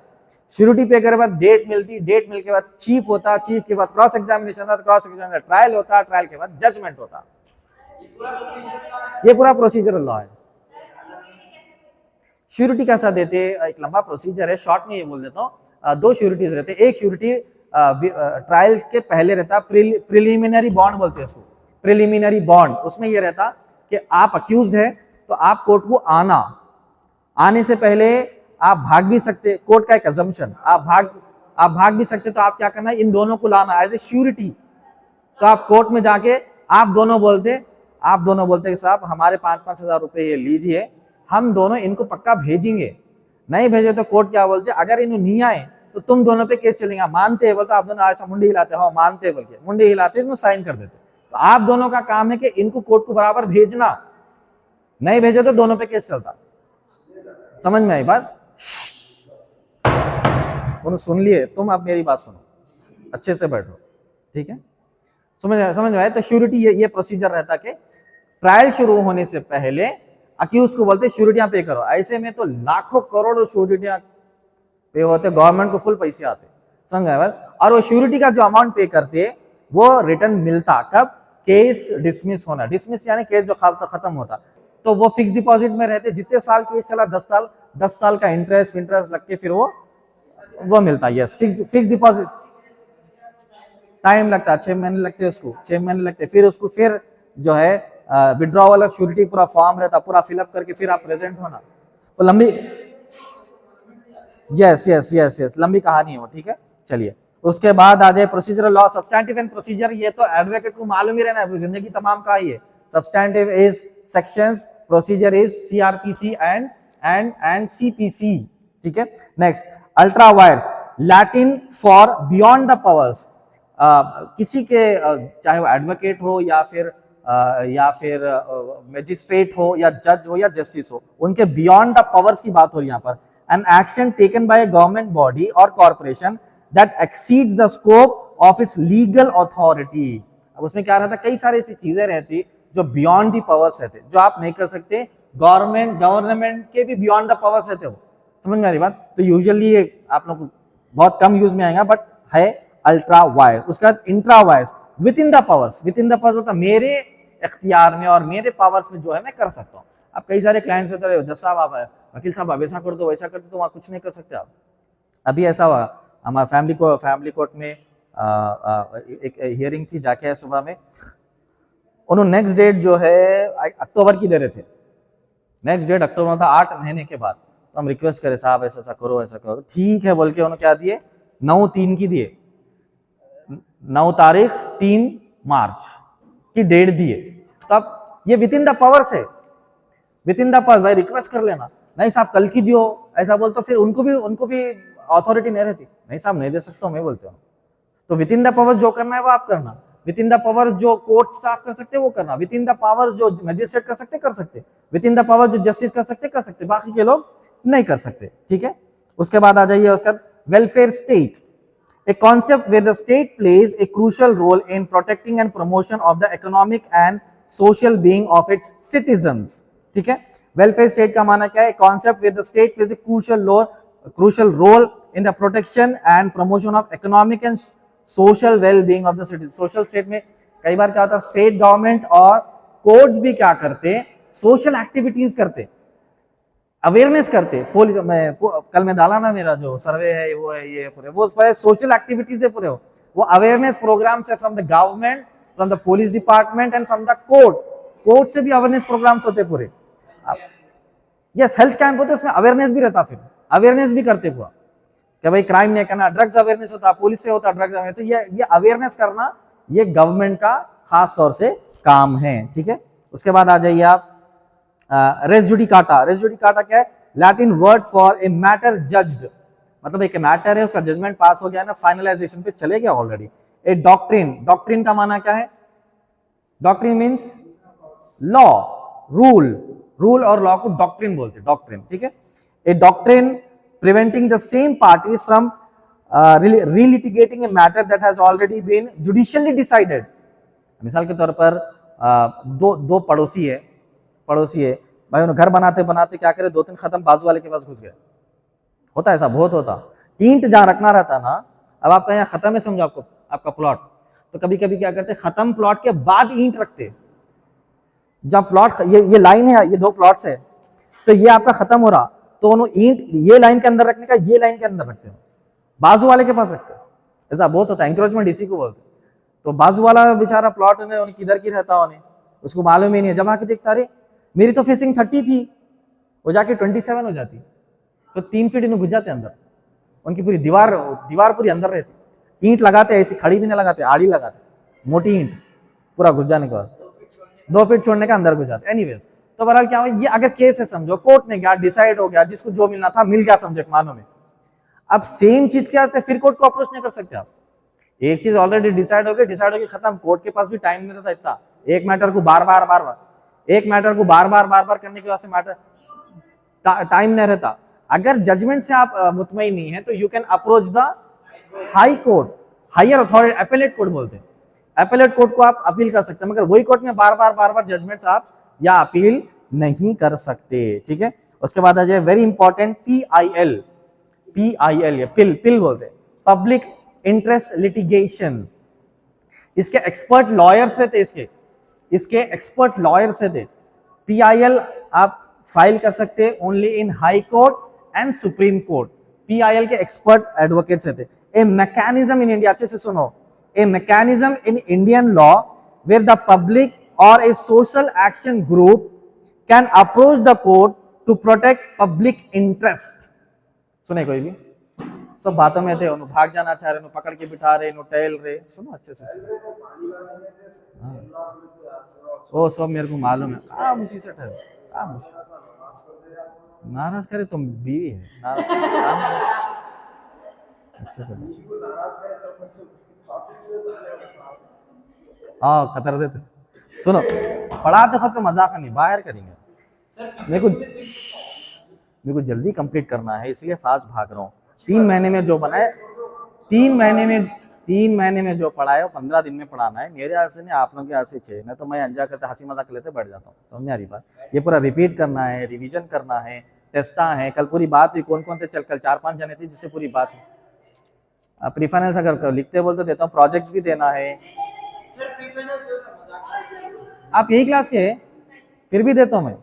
श्योरिटी पे करने के बाद डेट मिलती, डेट मिलने के बाद चीफ होता, चीफ के बाद क्रॉस एग्जामिनेशन होता, क्रॉस एग्जामिनेशन ट्रायल होता, ट्रायल के बाद जजमेंट होता। ये पूरा प्रोसीजरल लॉ है। श्योरिटी कैसा देते? एक लंबा प्रोसीजर है, शॉर्ट में ये बोल देता हूँ। 2 श्योरिटीज रहते। एक श्योरिटी ट्रायल के पहले रहता, प्रिलिमिनरी बॉन्ड बोलते हैं उसको, प्रिलिमिनरी बॉन्ड। उसमें ये रहता कि आप अक्यूज्ड है तो आप कोर्ट को आने से पहले आप भाग भी सकते, कोर्ट का एक अजम्पशन, आप भाग भी सकते, तो आप क्या करना है, इन दोनों को लाना एज ए श्योरिटी। तो आप कोर्ट में जाके आप दोनों बोलते कि साहब हमारे 5-5 हजार रुपए ये लीजिए, हम दोनों इनको पक्का भेजेंगे। नहीं भेजे तो कोर्ट क्या बोलते, अगर इन्हों नहीं आए तो तुम दोनों पे केस चलेगा। मानते हैं बोलते, आप दोनों ऐसा मुंडी हिलाते हो, मानते हैं बोल के मुंडी हिलाते, इसमें साइन कर देते। तो आप दोनों का काम है कि इनको कोर्ट को बराबर भेजना, नहीं भेजे तो दोनों पे केस चलता। समझ में आई बात? उन्होंने सुन लिए, तुम अब मेरी बात सुनो, अच्छे से बैठो, ठीक है? समझ में आया? तो श्योरिटी ये प्रोसीजर रहता कि ट्रायल शुरू होने से पहले अक्यूज को बोलते श्योरिटियां पे करो। ऐसे में तो लाखों करोड़ों श्योरिटियां पे होते, गवर्नमेंट को फुल पैसे आते, समझ गए बात? और वो श्योरिटी का जो अमाउंट पे करते वो रिटर्न मिलता कब? केस डिसमिस होना। डिसमिस यानी केस जो खत्म होता, तो वो फिक्स डिपॉजिट में रहते। जितने साल केस चला, 10 साल का इंटरेस्ट लग के फिर वो मिलता। यस, फिक्स डिपॉजिट टाइम लगता, 6 महीने लगते उसको, 6 महीने लगते। फिर उसको फिर जो है विड्रॉवल ऑफ श्योरिटी पूरा फॉर्म रहता, पूरा फिलअप करके फिर आप प्रेजेंट होना। तो लंबी, यस लंबी कहानी है वो, ठीक है? चलिए, उसके बाद आ जाए procedural law, substantive and procedure. ये तो एडवोकेट को मालूम ही रहना है, जिंदगी तमाम का ही है। Substantive is sections, procedure is CrPC and CPC, ठीक है? Next, ultra vires, Latin for beyond the powers. किसी के चाहे वो एडवोकेट हो या फिर मैजिस्ट्रेट हो या जज हो या जस्टिस हो, उनके बियॉन्ड द पावर्स की बात हो रही है यहाँ पर। An action taken by government body और corporation that exceeds the scope of its legal authority. अब उसमें क्या रहता, कई सारी ऐसी चीजें रहती जो बियॉन्ड द पावर्स रहते, जो आप नहीं कर सकते। गवर्नमेंट के भी बियॉन्ड द पावर्स रहते हो, समझ में आ रही बात? तो यूजुअली ये आप लोग बहुत कम यूज में आएगा, बट है अल्ट्रा वायर्स। उसके बाद intra wires, with in the powers. With in the powers होता मेरे इख्तियार में और मेरे पावर्स में जो है मैं कर सकता हूँ। अब कई सारे क्लाइंट्स होते रहे, जज साहब आप वकील साहब आप ऐसा कर दो वैसा कर दो, तो वहाँ कुछ नहीं कर सकते आप। अभी ऐसा हुआ हमारा फैमिली कोर्ट में एक हियरिंग थी, जाके है सुबह में, उन्होंने नेक्स्ट डेट जो है अक्टूबर की दे रहे थे। नेक्स्ट डेट अक्टूबर था, 8 महीने के बाद। तो हम रिक्वेस्ट करे साहब ऐसा करो, ऐसा करो, ठीक है बोल के उन्होंने क्या दिए, 9/3 की दिए, 9 तारीख 3 मार्च की डेट दिए। तब ये विद इन द पावर्स है, विद इन द पावर्स। भाई रिक्वेस्ट कर लेना, नहीं साहब कल की दियो ऐसा बोल, तो फिर उनको भी अथॉरिटी नहीं रहती, नहीं साहब नहीं दे सकता मैं बोलते हूँ। तो विद इन द पावर्स जो करना है वो आप करना, विद इन द पावर्स जो कोर्ट स्टाफ कर सकते वो करना, विद इन द पावर्स जो मजिस्ट्रेट कर सकते, विद इन द पावर्स जो जस्टिस कर सकते, बाकी के लोग नहीं कर सकते, ठीक है? उसके बाद आ जाइए, उसका welfare state, a concept where the state plays a crucial role in protecting and promotion of the economic and social being of its citizens, ठीक है? वेलफेयर स्टेट का माना क्या है? Concept where the state plays a crucial role in the protection and promotion of economic and social well-being of the citizens. Social state में कई बार क्या होता है, स्टेट गवर्नमेंट और कोर्ट्स भी क्या करते, सोशल एक्टिविटीज करते, अवेयरनेस करते। कल में डाला ना मेरा जो सर्वे है वो है, ये पूरे सोशल एक्टिविटीज है पूरे, वो अवेयरनेस प्रोग्राम्स है from the government, from the police department and from the court से भी अवेयरनेस प्रोग्राम्स होते पूरे। यस, हेल्थ कैंप होते, उसमें अवेयरनेस भी रहता, फिर अवेयरनेस भी करते पूरा कि भाई क्राइम नहीं करना, ड्रग्स अवेयरनेस होता, पुलिस से होता ड्रग्स अवेयरनेस। तो ये अवेयरनेस करना ये गवर्नमेंट का खास तौर से काम है, ठीक है? उसके बाद आ जाइए आप रेस जुडिकाटा। रेस जुडिकाटा क्या है? Latin word for a matter judged, मतलब एक मैटर है, उसका जजमेंट पास हो गया ना, फाइनलाइजेशन पे चले गया ऑलरेडी। ए डॉक्ट्रिन का माना क्या है? डॉक्ट्रिन मींस लॉ, रूल और लॉ को डॉक्ट्रिन बोलते हैं, डॉक्ट्रिन, ठीक है? A doctrine preventing the same parties from relitigating a matter that has already been judicially decided। मिसाल के तौर पर दो पड़ोसी है भाई, उन्हें घर बनाते बनाते क्या करे, 2-3 खत्म बाजू वाले के पास घुस गए। होता है ऐसा, बहुत होता। ईंट जहां रखना रहता ना, अब आपका यहाँ खत्म है समझो आपका प्लॉट, तो कभी कभी क्या करते, खत्म प्लॉट के बाद ईंट रखते। जब प्लॉट ये लाइन है, ये 2 प्लॉट्स है, तो ये आपका खत्म हो रहा, तो उन्होंने ईंट ये लाइन के अंदर रखने का, ये लाइन के अंदर रखते हो, बाजू वाले के पास रखते। ऐसा बहुत होता है, एंक्रोचमेंट इसी को बोलते। तो बाजू वाला बेचारा प्लॉट उन्हें किधर की रहता, उन्हें उसको मालूम ही नहीं है। जब आके देखता, अरे मेरी तो फेसिंग 30 थी, वो जाके 27 हो जाती, तो 3 फीट इन्हें घुस जाते अंदर, उनकी पूरी दीवार पूरी अंदर रहती। ईंट लगाते ऐसी खड़ी भी नहीं लगाते, आड़ी लगाते, मोटी ईंट, पूरा घुस जाने के बाद 2 फीट छोड़ने का अंदर घुस जाते। एनीवेज, तो बहरहाल क्या हुआ, ये अगर केस है समझो, कोर्ट ने गया, डिसाइड हो गया, जिसको जो मिलना था मिल गया समझो मानो में। अब सेम चीज क्या है, फिर कोर्ट को अप्रोच नहीं कर सकते आप। एक चीज ऑलरेडी डिसाइड हो गई खत्म, कोर्ट के पास भी टाइम नहीं रहता इतना, एक मैटर को बार बार करने के वास्ते मैटर टाइम नहीं रहता। अगर जजमेंट से आप मुतमईन नहीं है तो you can approach the high court, higher authority, appellate court बोलते हैं, एपेलेट कोर्ट को आप अपील कर सकते हैं, मगर वही कोर्ट में बार बार जजमेंट्स आप या अपील नहीं कर सकते। ठीक है, उसके बाद आ जाए वेरी इंपॉर्टेंट PIL, ये पिल बोलते हैं, पब्लिक इंटरेस्ट लिटिगेशन। इसके एक्सपर्ट लॉयर्स थे, इसके एक्सपर्ट लॉयर्स थे। PIL आप फाइल कर सकते हैं only in high court and supreme court. PIL के एक्सपर्ट एडवोकेट्स थे। ए मैकेनिज्म इन इंडिया, अच्छे से सुनो, a mechanism in Indian law where the public और a social action group can approach the court to protect public interest. सुने कोई भी, सब बातों में थे, उन्होंने भाग जाना चाह रहे, पकड़ के बिठा रहे, टहल रहे, सुनो अच्छे से सुनो। वो सब मेरे को मालूम है, मुझी से ठहर, नाराज करे तुम बीवी है, अच्छे से कतर देते। सुनो, पढ़ाते वक्त तो मजाक नहीं, बाहर करेंगे, मेरे को जल्दी कंप्लीट करना है, इसलिए फास्ट भाग रहा हूँ। 3 महीने में जो बनाए, 3 महीने में जो पढ़ाए वो 15 दिन में पढ़ाना है। मेरे हाथ से नहीं, आप लोगों के हाथ से चाहिए, नहीं तो मैं अनजा करते हंसी मजाक लेते बैठ जाता हूँ। समझ में आ रही बात? ये पूरा रिपीट करना है, रिवीजन करना है, टेस्टा है। कल पूरी बात हुई, कौन कौन थे, चल कल 4-5 जने थे जिससे पूरी बात हुई। प्री फाइनल्स अगर लिखते बोलते देता हूँ, प्रोजेक्ट्स भी देना है। आप यही क्लास के फिर भी देता हूँ मैं,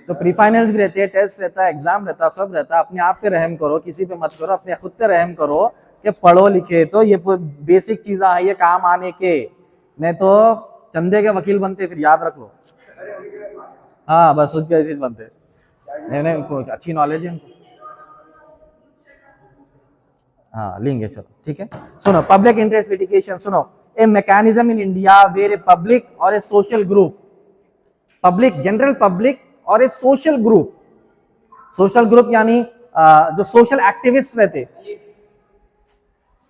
तो प्री फाइनल्स भी रहते हैं, टेस्ट रहता है, एग्जाम रहता है, सब रहता है। अपने आप पे रहम करो, किसी पे मत करो, अपने खुद पे रहम करो कि पढ़ो लिखे तो ये बेसिक चीजें है ये काम आने के, नहीं तो चंदे के वकील बनते, फिर याद रख लो। हाँ बस उसके चीज बनते, नहीं उनको अच्छी नॉलेज है उनको। हाँ लेंगे, चलो ठीक है। सुनो, पब्लिक इंटरेस्ट लिटिगेशन सुनो, a mechanism in India where a public और a social group, public general public और ए सोशल ग्रुप यानी जो सोशल एक्टिविस्ट रहते,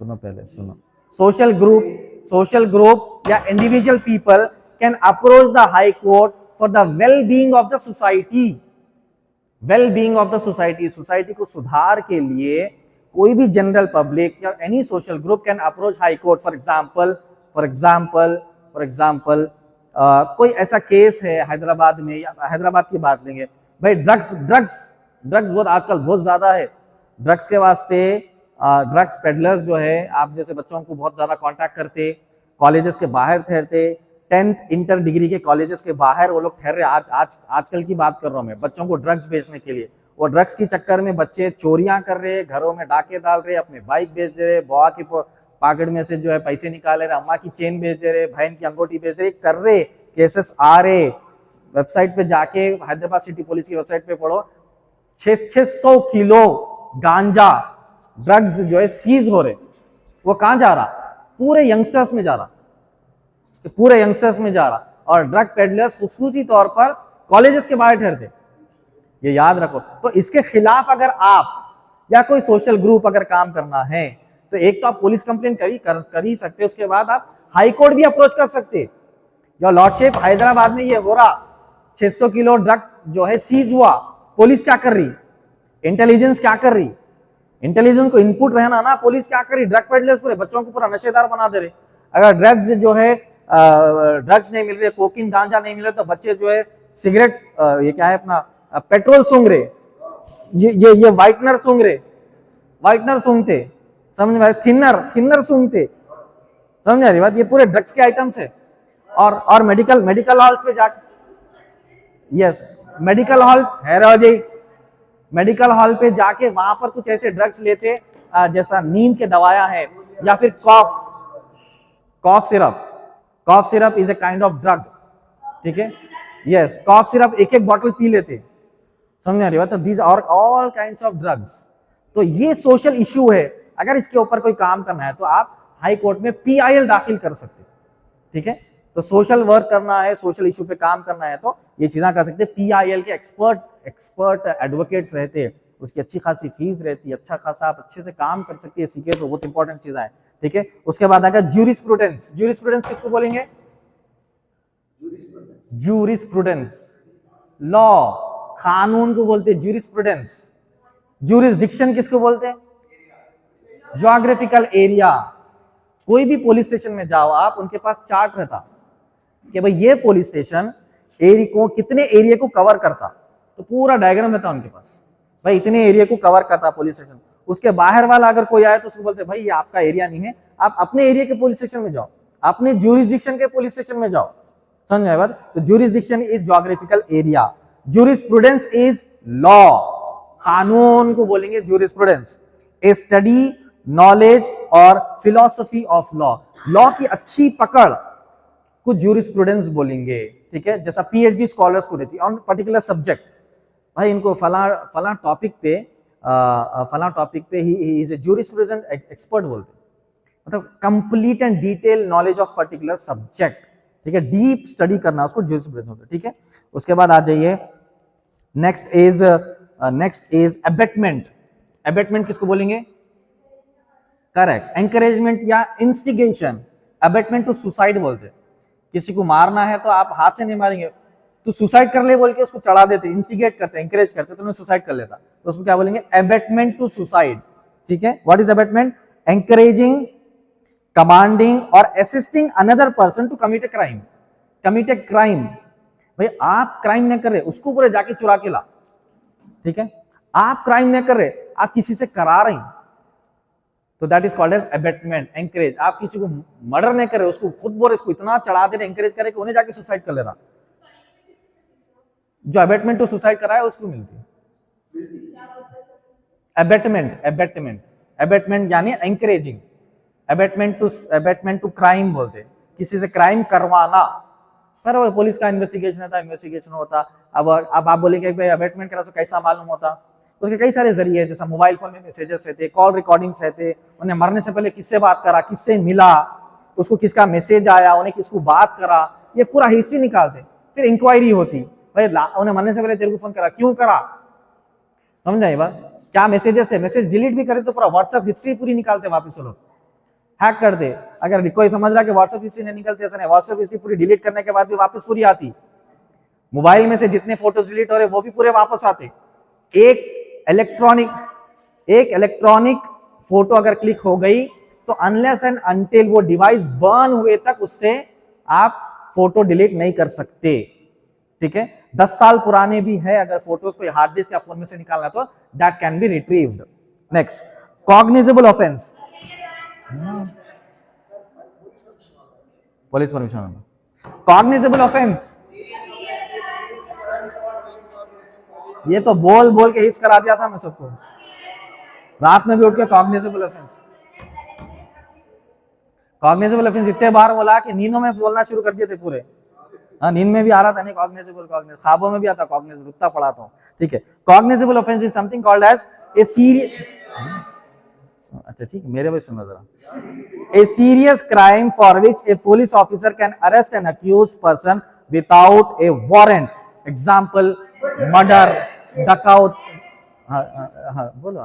सुनो पहले सुनो, सोशल ग्रुप या individual people can approach the high court for the well being of the society, society को सुधार के लिए कोई भी जनरल पब्लिक या any social group can approach high court. For example कोई ऐसा केस है हैदराबाद में, या हैदराबाद की बात लेंगे भाई, ड्रग्स बहुत आजकल बहुत ज्यादा है। ड्रग्स के वास्ते ड्रग्स पेडलर्स जो है, आप जैसे बच्चों को बहुत ज्यादा कांटेक्ट करते, कॉलेजेस के बाहर ठहरते, 10th इंटर डिग्री के कॉलेजेस के बाहर वो लोग ठहर रहे। आजकल की बात कर रहा हूँ मैं, बच्चों को ड्रग्स बेचने के लिए। वो ड्रग्स के चक्कर में बच्चे चोरियां कर रहे, घरों में डाके डाल रहे, अपने बाइक बेच दे रहे, बुआ की पॉकेट में से जो है पैसे निकाले रहे, अम्मा की चेन बेच दे रहे, बहन की अंगूठी बेच दे रहे, कर रहे, केसेस आ रहे। वेबसाइट पे जाके हैदराबाद सिटी पुलिस की वेबसाइट पे पढ़ो, 600 किलो गांजा ड्रग्स जो है सीज हो रहे। वो कहां जा रहा? पूरे यंगस्टर्स में जा रहा, और ड्रग पेडलर्स खुसूसी तौर पर कॉलेजेस के बाहर ठहरते, ये याद रखो। तो इसके खिलाफ अगर आप या कोई सोशल ग्रुप अगर काम करना है तो एक तो आप पुलिस कंप्लेंट कर ही सकते, उसके बाद आप हाई कोर्ट भी अप्रोच कर सकते। योर लॉर्डशिप, हैदराबाद में ये हो रहा, 600 किलो ड्रग जो है सीज हुआ, पुलिस क्या कर रही, इंटेलिजेंस क्या कर रही, इंटेलिजेंस को इनपुट रहना ना, पुलिस क्या कर रही, ड्रग पेडलर्स पूरे बच्चों को पूरा नशेदार बना दे रहे। अगर ड्रग्स जो है ड्रग्स नहीं मिल रहे, कोकीन गांजा नहीं मिल रहे, तो बच्चे जो है सिगरेट, ये क्या है अपना पेट्रोल सूंघ रहे, ये व्हाइटनर सूंघते, समझ में, थिनर सूंघते, समझ आ रही बात? ये पूरे ड्रग्स के आइटम्स है। और मेडिकल हॉल्स पे जाके, yes medical hall medical hall पे जाके वहां पर कुछ ऐसे ड्रग्स लेते, जैसा नींद के दवाया है, या फिर cough syrup is a kind of drug, ठीक है। यस, कॉफ सिरप एक एक बॉटल पी लेते, समझ आ रही बात? तो these are all kinds of drugs. तो ये सोशल इशू है, अगर इसके ऊपर कोई काम करना है तो आप हाई कोर्ट में PIL दाखिल कर सकते, ठीक है? तो सोशल वर्क करना है, सोशल इशू पे काम करना है तो ये चीजें कर सकते। PIL के एक्सपर्ट एडवोकेट्स रहते हैं, उसकी अच्छी खासी फीस रहती है, अच्छा खासा आप अच्छे से काम कर सकते हैं, सीखे तो बहुत इंपॉर्टेंट चीजें है, ठीक है? उसके बाद आएगा ज्यूरिस्प्रूडेंस। ज्यूरिस्प्रूडेंस किसको बोलेंगे? ज्यूरिस्प्रूडेंस लॉ, कानून को बोलते हैं ज्यूरिस्प्रूडेंस। ज्यूरिसडिक्शन किसको बोलते हैं? Geographical area. कोई भी पुलिस स्टेशन में जाओ आप, उनके पास चार्ट रहता कि भाई ये पुलिस स्टेशन एरिया को कितने एरिया को कवर करता, तो पूरा डायग्राम रहता उनके पास, भाई इतने एरिया को कवर करता पुलिस स्टेशन। उसके बाहर वाला अगर कोई आए तो उसको बोलते भाई ये आपका एरिया नहीं है, आप अपने एरिया के पुलिस स्टेशन में जाओ, अपने ज्यूरिसडिक्शन के पुलिस स्टेशन में जाओ, समझ आए बात? तो jurisdiction is geographical area, jurisprudence is law, कानून को बोलेंगे ज्यूरिस्प्रूडेंस। ए स्टडी, नॉलेज और फिलॉसफी ऑफ लॉ, लॉ की अच्छी पकड़ कुछ ज्यूरिस्प्रूडेंस बोलेंगे, ठीक है? जैसा PhD स्कॉलर्स को रहती है ऑन पर्टिकुलर सब्जेक्ट, भाई इनको फला टॉपिक पे he is a jurisprudence expert बोलते हैं, मतलब complete and detail knowledge of particular subject, ठीक है? डीप स्टडी करना उसको ज्यूरिस्प्रूडेंस बोलते हैं, ठीक है? उसके बाद आ जाइए, नेक्स्ट इज अबेटमेंट। अबेटमेंट किसको बोलेंगे? करेक्ट, एंकरेजमेंट या इंस्टिगेशन। अबेटमेंट टू सुसाइड बोलते हैं, किसी को मारना है तो आप हाथ से नहीं मारेंगे, तो सुसाइड कर ले बोल के उसको चढ़ा देते, इंस्टिगेट करते, एंकरेज करते, तो सुसाइड कर लेता, तो उसको क्या बोलेंगे? अबेटमेंट टू सुसाइड, ठीक है? What is abetment? Encouraging, commanding और assisting another person to commit a crime. Commit a crime, भाई आप क्राइम नहीं कर रहे, उसको पूरे जाके चुरा के ला, ठीक है? आप क्राइम नहीं कर रहे, आप किसी से करा रहे हैं, तो that is called as abetment, encourage. आप किसी को मर्डर नहीं कर रहे, उसको खुद बोल रहे, इसको इतना चढ़ा दे रहे, एंकरेज करे कि उन्हें जाके सुसाइड कर ले रहा, जो अबेटमेंट टू सुसाइड कराया उसको मिलती है अबेटमेंट। अबेटमेंट यानी एंकरेजिंग, अबेटमेंट टू क्राइम बोलते, किसी से क्राइम करवाना। पर वो पुलिस का इन्वेस्टिगेशन होता। अब आप बोलेंगे भाई अबेटमेंट करा तो कैसा मालूम होता? उसके कई सारे जरिए, जैसा मोबाइल फोन में मैसेजेस रहते, कॉल रिकॉर्डिंग्स रहते, उन्हें मरने से पहले किससे बात करा, किससे मिला, उसको किसका मैसेज आया, उन्हें किसको बात करा, ये पूरा हिस्ट्री निकालते। फिर इंक्वायरी होती, भाई उन्हें मरने से पहले तेरे को फोन करा, क्यों करा, समझ आई बात? क्या मैसेजेस है, मैसेज डिलीट भी करे तो पूरा व्हाट्सएप हिस्ट्री पूरी निकालते वापस वो लोग, हैक कर दे। अगर कोई समझ रहा कि व्हाट्सएप हिस्ट्री नहीं निकलती, ऐसा नहीं, व्हाट्सएप हिस्ट्री पूरी डिलीट करने के बाद भी वापस पूरी आती। मोबाइल में से जितने फोटोज डिलीट हो रहे वो भी पूरे वापस आते। एक इलेक्ट्रॉनिक फोटो अगर क्लिक हो गई तो अनलेस एंड अनटिल वो डिवाइस बर्न हुए तक उससे आप फोटो डिलीट नहीं कर सकते, ठीक है? 10 साल पुराने भी है, अगर फोटोज को हार्ड डिस्क या फोन में से निकालना तो that can be retrieved. Next, cognizable offence, police permission. Cognizable offence, ये तो बोल बोल के हिच करा दिया था मैं सबको, रात में भी उठ के कॉग्निजेबल ऑफेंस। कॉग्निजेबल ऑफेंस इतने बार बोला कि नींदों में बोलना शुरू कर दिए थे पूरे। हाँ, नींद में भी आ रहा था, नहीं कॉग्निजेबल, ख्वाबों में भी आता कॉग्निजेबल, उतना पढ़ा था, ठीक है? Cognizable offence is something called as a serious, अच्छा ठीक है, मेरे भाई सुनो जरा। A serious crime for which a police officer can arrest an accused person without a warrant, example murder, dacoit. हाँ बोलो,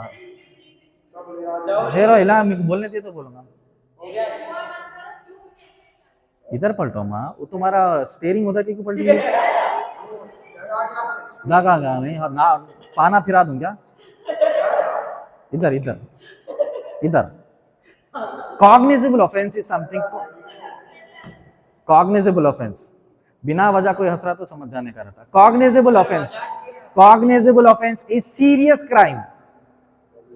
हेरो हिला बोलने दिए तो बोलूंगा। इधर पलटो माँ, वो तुम्हारा स्टेयरिंग उधर क्यों पलटी है? लगा नहीं ना, पाना फिरा दूं क्या? इधर इधर इधर। Cognizable offence is something, cognizable offence, बिना वजह कोई हंस रहा तो समझ जाने का रहता। Cognizable offence is serious crime.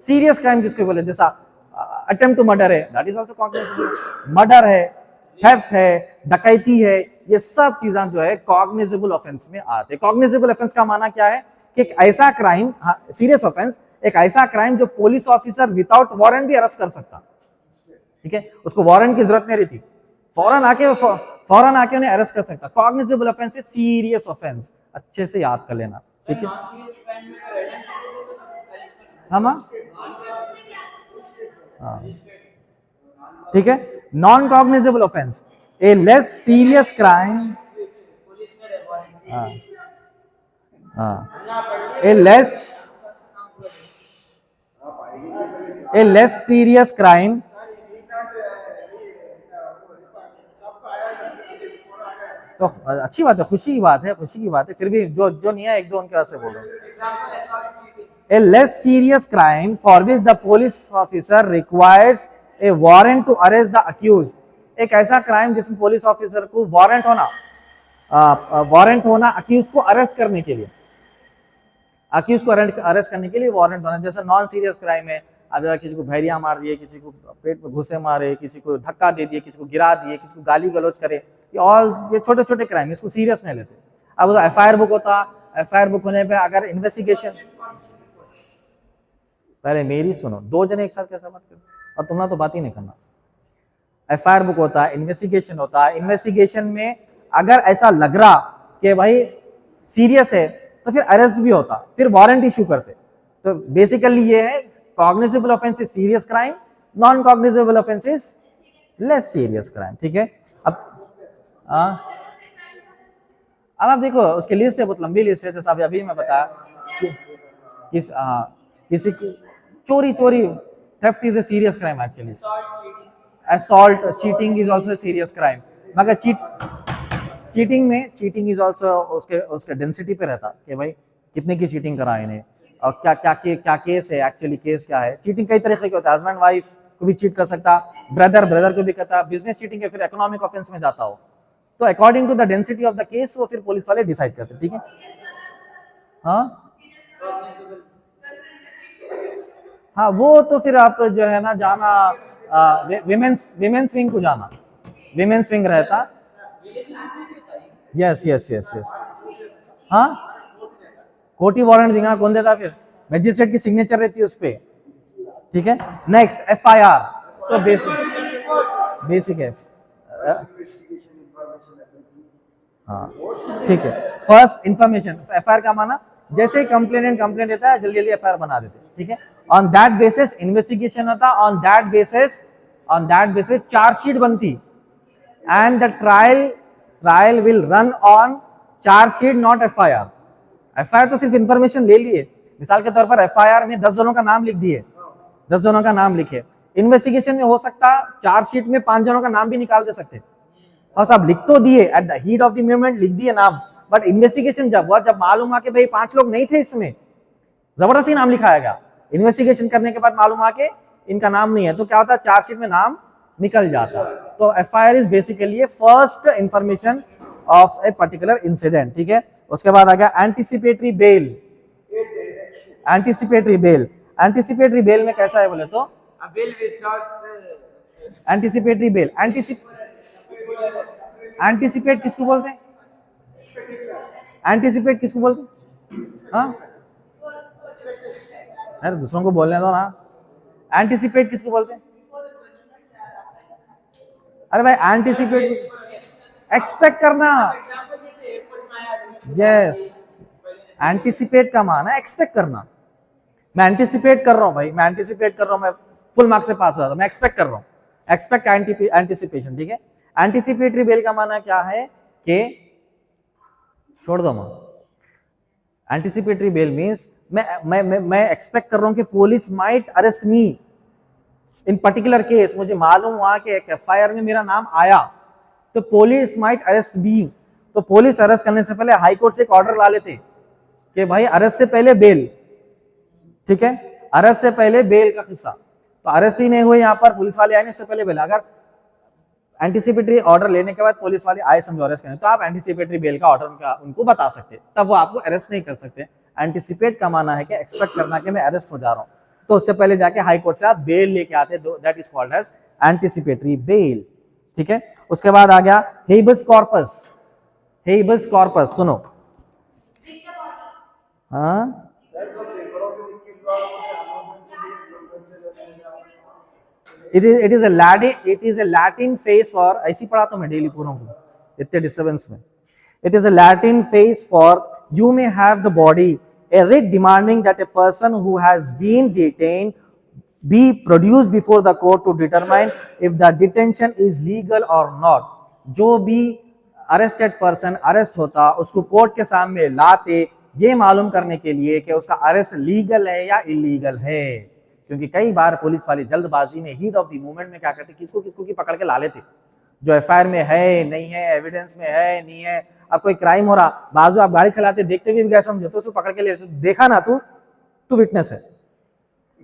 Serious crime किसको बोले? जैसा अटेम्प्ट टू मर्डर है, that is also cognizable. Murder है, थेफ्ट है, डकैती है, ये सब चीजें जो है कॉग्निजेबल ऑफेंस में आते हैं। कॉग्निजेबल ऑफेंस का माना क्या है कि एक ऐसा क्राइम, सीरियस ऑफेंस एक ऐसा क्राइम जो पुलिस ऑफिसर विदाउट वारंट भी अरेस्ट कर सकता, ठीक है? उसको वारंट की जरूरत नहीं रहती, फौरन आके उन्हें अरेस्ट कर सकता। Cognizable offence is serious offence, अच्छे से याद कर लेना, ठीक है। हाँ ठीक है। नॉन कॉग्निजेबल ऑफेंस, ए लेस सीरियस क्राइम, ए लेस सीरियस क्राइम, तो अच्छी बात है, खुशी की बात है, खुशी की बात है। फिर भी जो नहीं है एक दो उनके वास्ते बोल रहा हूँ। A less serious crime for which the police officer requires a warrant to arrest the accused, एक ऐसा क्राइम जिसमें पुलिस ऑफिसर को वारंट होना अक्यूज को अरेस्ट करने के लिए, अक्यूज को अरेस्ट करने के लिए वारंट होना। जैसे नॉन सीरियस क्राइम है, अब किसी को भैरिया मार दिए, किसी को पेट में घुसे मारे, किसी को धक्का दे दिए, किसी को गिरा दिए, किसी को गाली गलौज करे, ये छोटे छोटे क्राइम, इसको सीरियस नहीं लेते। अब एफआईआर बुक होता, एफआईआर बुक होने पे अगर इन्वेस्टिगेशन, पहले मेरी सुनो, दो जने एक साथ कैसा बात करो, और तुमने तो बात ही नहीं करना। एफआईआर बुक होता है, इन्वेस्टिगेशन होता है, इन्वेस्टिगेशन में अगर ऐसा लग रहा कि भाई सीरियस है तो फिर अरेस्ट भी होता, फिर वारंट इशू करते। तो बेसिकली ये है, cognizable offence is serious crime, non cognizable offence is less serious crime, ठीक है। अब आप देखो उसकी लिस्ट है, बहुत लंबी लिस्ट है। जैसे अभी मैं बताया किसी की चोरी, theft is a serious crime actually, assault, cheating is also serious crime, मगर चीटिंग इज आल्सो उसके डेंसिटी पे रहता कि भाई कितने की चीटिंग करा इन्हें, और क्या केस है, एक्चुअली केस क्या है। चीटिंग कई तरीके की होता है, हस्बैंड वाइफ को भी चीट कर सकता, ब्रदर को भी करता, बिजनेस चीटिंग है, फिर इकोनॉमिक ऑफेंस में जाता हो। तो according to the density of the case वो फिर पुलिस वाले डिसाइड करते, ठीक है। हाँ वो तो फिर आप जो है ना जाना विमेन्स विंग को जाना, विमेन्स विंग रहता। यस हाँ, कोर्टी वारंट देगा, कौन देता फिर, मैजिस्ट्रेट की सिग्नेचर रहती है उस पे, ठीक है। नेक्स्ट एफआईआर, तो बेसिक है, हाँ ठीक है। फर्स्ट इंफॉर्मेशन, एफआईआर का माना जैसे कंप्लेंट देता है जल्दी जल्दी एफआईआर बना देते, ठीक है। ऑन दैट बेसिस इन्वेस्टिगेशन होता, ऑन दैट बेसिस चार्जशीट बनती, and the trial will run on chargesheet not FIR. FIR तो सिर्फ इंफॉर्मेशन ले लिए, मिसाल के तौर पर एफआईआर में 10 जनों का नाम लिख दिए, 10 जनों का नाम लिखे, इन्वेस्टिगेशन में हो सकता चार्जशीट में 5 जनों का नाम भी निकाल दे सकते, और सब लिख तो दिए, at the heat of the movement लिख दिए नाम, बट इन्वेस्टिगेशन जब हुआ, जब मालूम हुआ कि भाई 5 लोग नहीं थे इसमें, जबरदस्ती नाम लिखाया गया, इन्वेस्टिगेशन करने के बाद मालूम हुआ कि इनका नाम नहीं है, तो क्या होता है, चार्जशीट में नाम निकल जाता। तो FIR is basically first information of a particular incident, ठीक है। उसके बाद आ गया एंटीसिपेटरी बेल। एंटीसिपेटरी बेल में कैसा है बोले तो, एंटीसिपेटरी बेल, एंटीसिपेट किसको बोलते हैं, एंटीसिपेट किसको बोलते हैं, हाँ अरे दूसरों को बोलने दो ना, एंटीसिपेट किसको बोलते हैं, अरे भाई एंटीसिपेट एक्सपेक्ट करना, यस एंटीसिपेट का माना एक्सपेक्ट करना। मैं एंटीसिपेट कर रहा हूं भाई, मैं फुल मार्क्स से पास हो जाता, मैं एक्सपेक्ट कर रहा हूं, एक्सपेक्ट एंटीसिपेशन, ठीक है। एंटीसिपेटरी बेल का माना क्या है कि छोड़ दो, एंटीसिपेटरी बेल मींस मैं एक्सपेक्ट कर रहा हूं कि पुलिस माइट अरेस्ट मी इन पर्टिकुलर केस, मुझे मालूम हुआ कि एक एफआईआर में मेरा नाम आया, तो पुलिस माइट अरेस्ट मी, तो पुलिस अरेस्ट करने से पहले हाई कोर्ट से एक ऑर्डर ला लेते कि भाई अरेस्ट से पहले बेल, ठीक है, अरेस्ट से पहले बेल का किस्सा, तो अरेस्ट ही नहीं हुए यहाँ पर, पुलिस वाले आए नहीं, उससे पहले बेल। अगर एंटीसिपेटरी ऑर्डर लेने के बाद पुलिस वाले आए समझो अरेस्ट करने, तो आप एंटीसिपेटरी बेल का ऑर्डर उनको बता सकते, तब वो आपको अरेस्ट नहीं कर सकते। एंटीसिपेट का माना है कि एक्सपेक्ट करना कि मैं अरेस्ट हो जा रहा हूं, तो उससे पहले जाके हाई कोर्ट से आप बेल लेके आते, that is called as anticipatory bail, ठीक है। उसके बाद आ गया हेबियस कॉर्पस। हेबियस कॉर्पस सुनो, हाँ it is a Latin phrase for, ऐसी पढ़ा तो मैं डेली पूरा हूँ, इतने डिस्टर्बेंस में. It is a Latin phrase for you may have the body, a writ demanding that a person who has been detained be produced before the court to determine if the detention is legal or not. जो भी अरेस्टेड पर्सन अरेस्ट होता उसको कोर्ट के सामने लाते ये मालूम करने के लिए कि उसका अरेस्ट लीगल है या इलीगल है. क्योंकि कई बार पुलिस वाली जल्दबाजी में हीट ऑफ द मोमेंट में क्या करते किसको किसको की पकड़ के ला लेते, जो एफआईआर में है नहीं है, एविडेंस में है नहीं है. अब कोई क्राइम हो रहा, बाजू आप गाड़ी चलाते देखते भी गए समझो तो उसको पकड़ के ले देखा ना तू विटनेस है,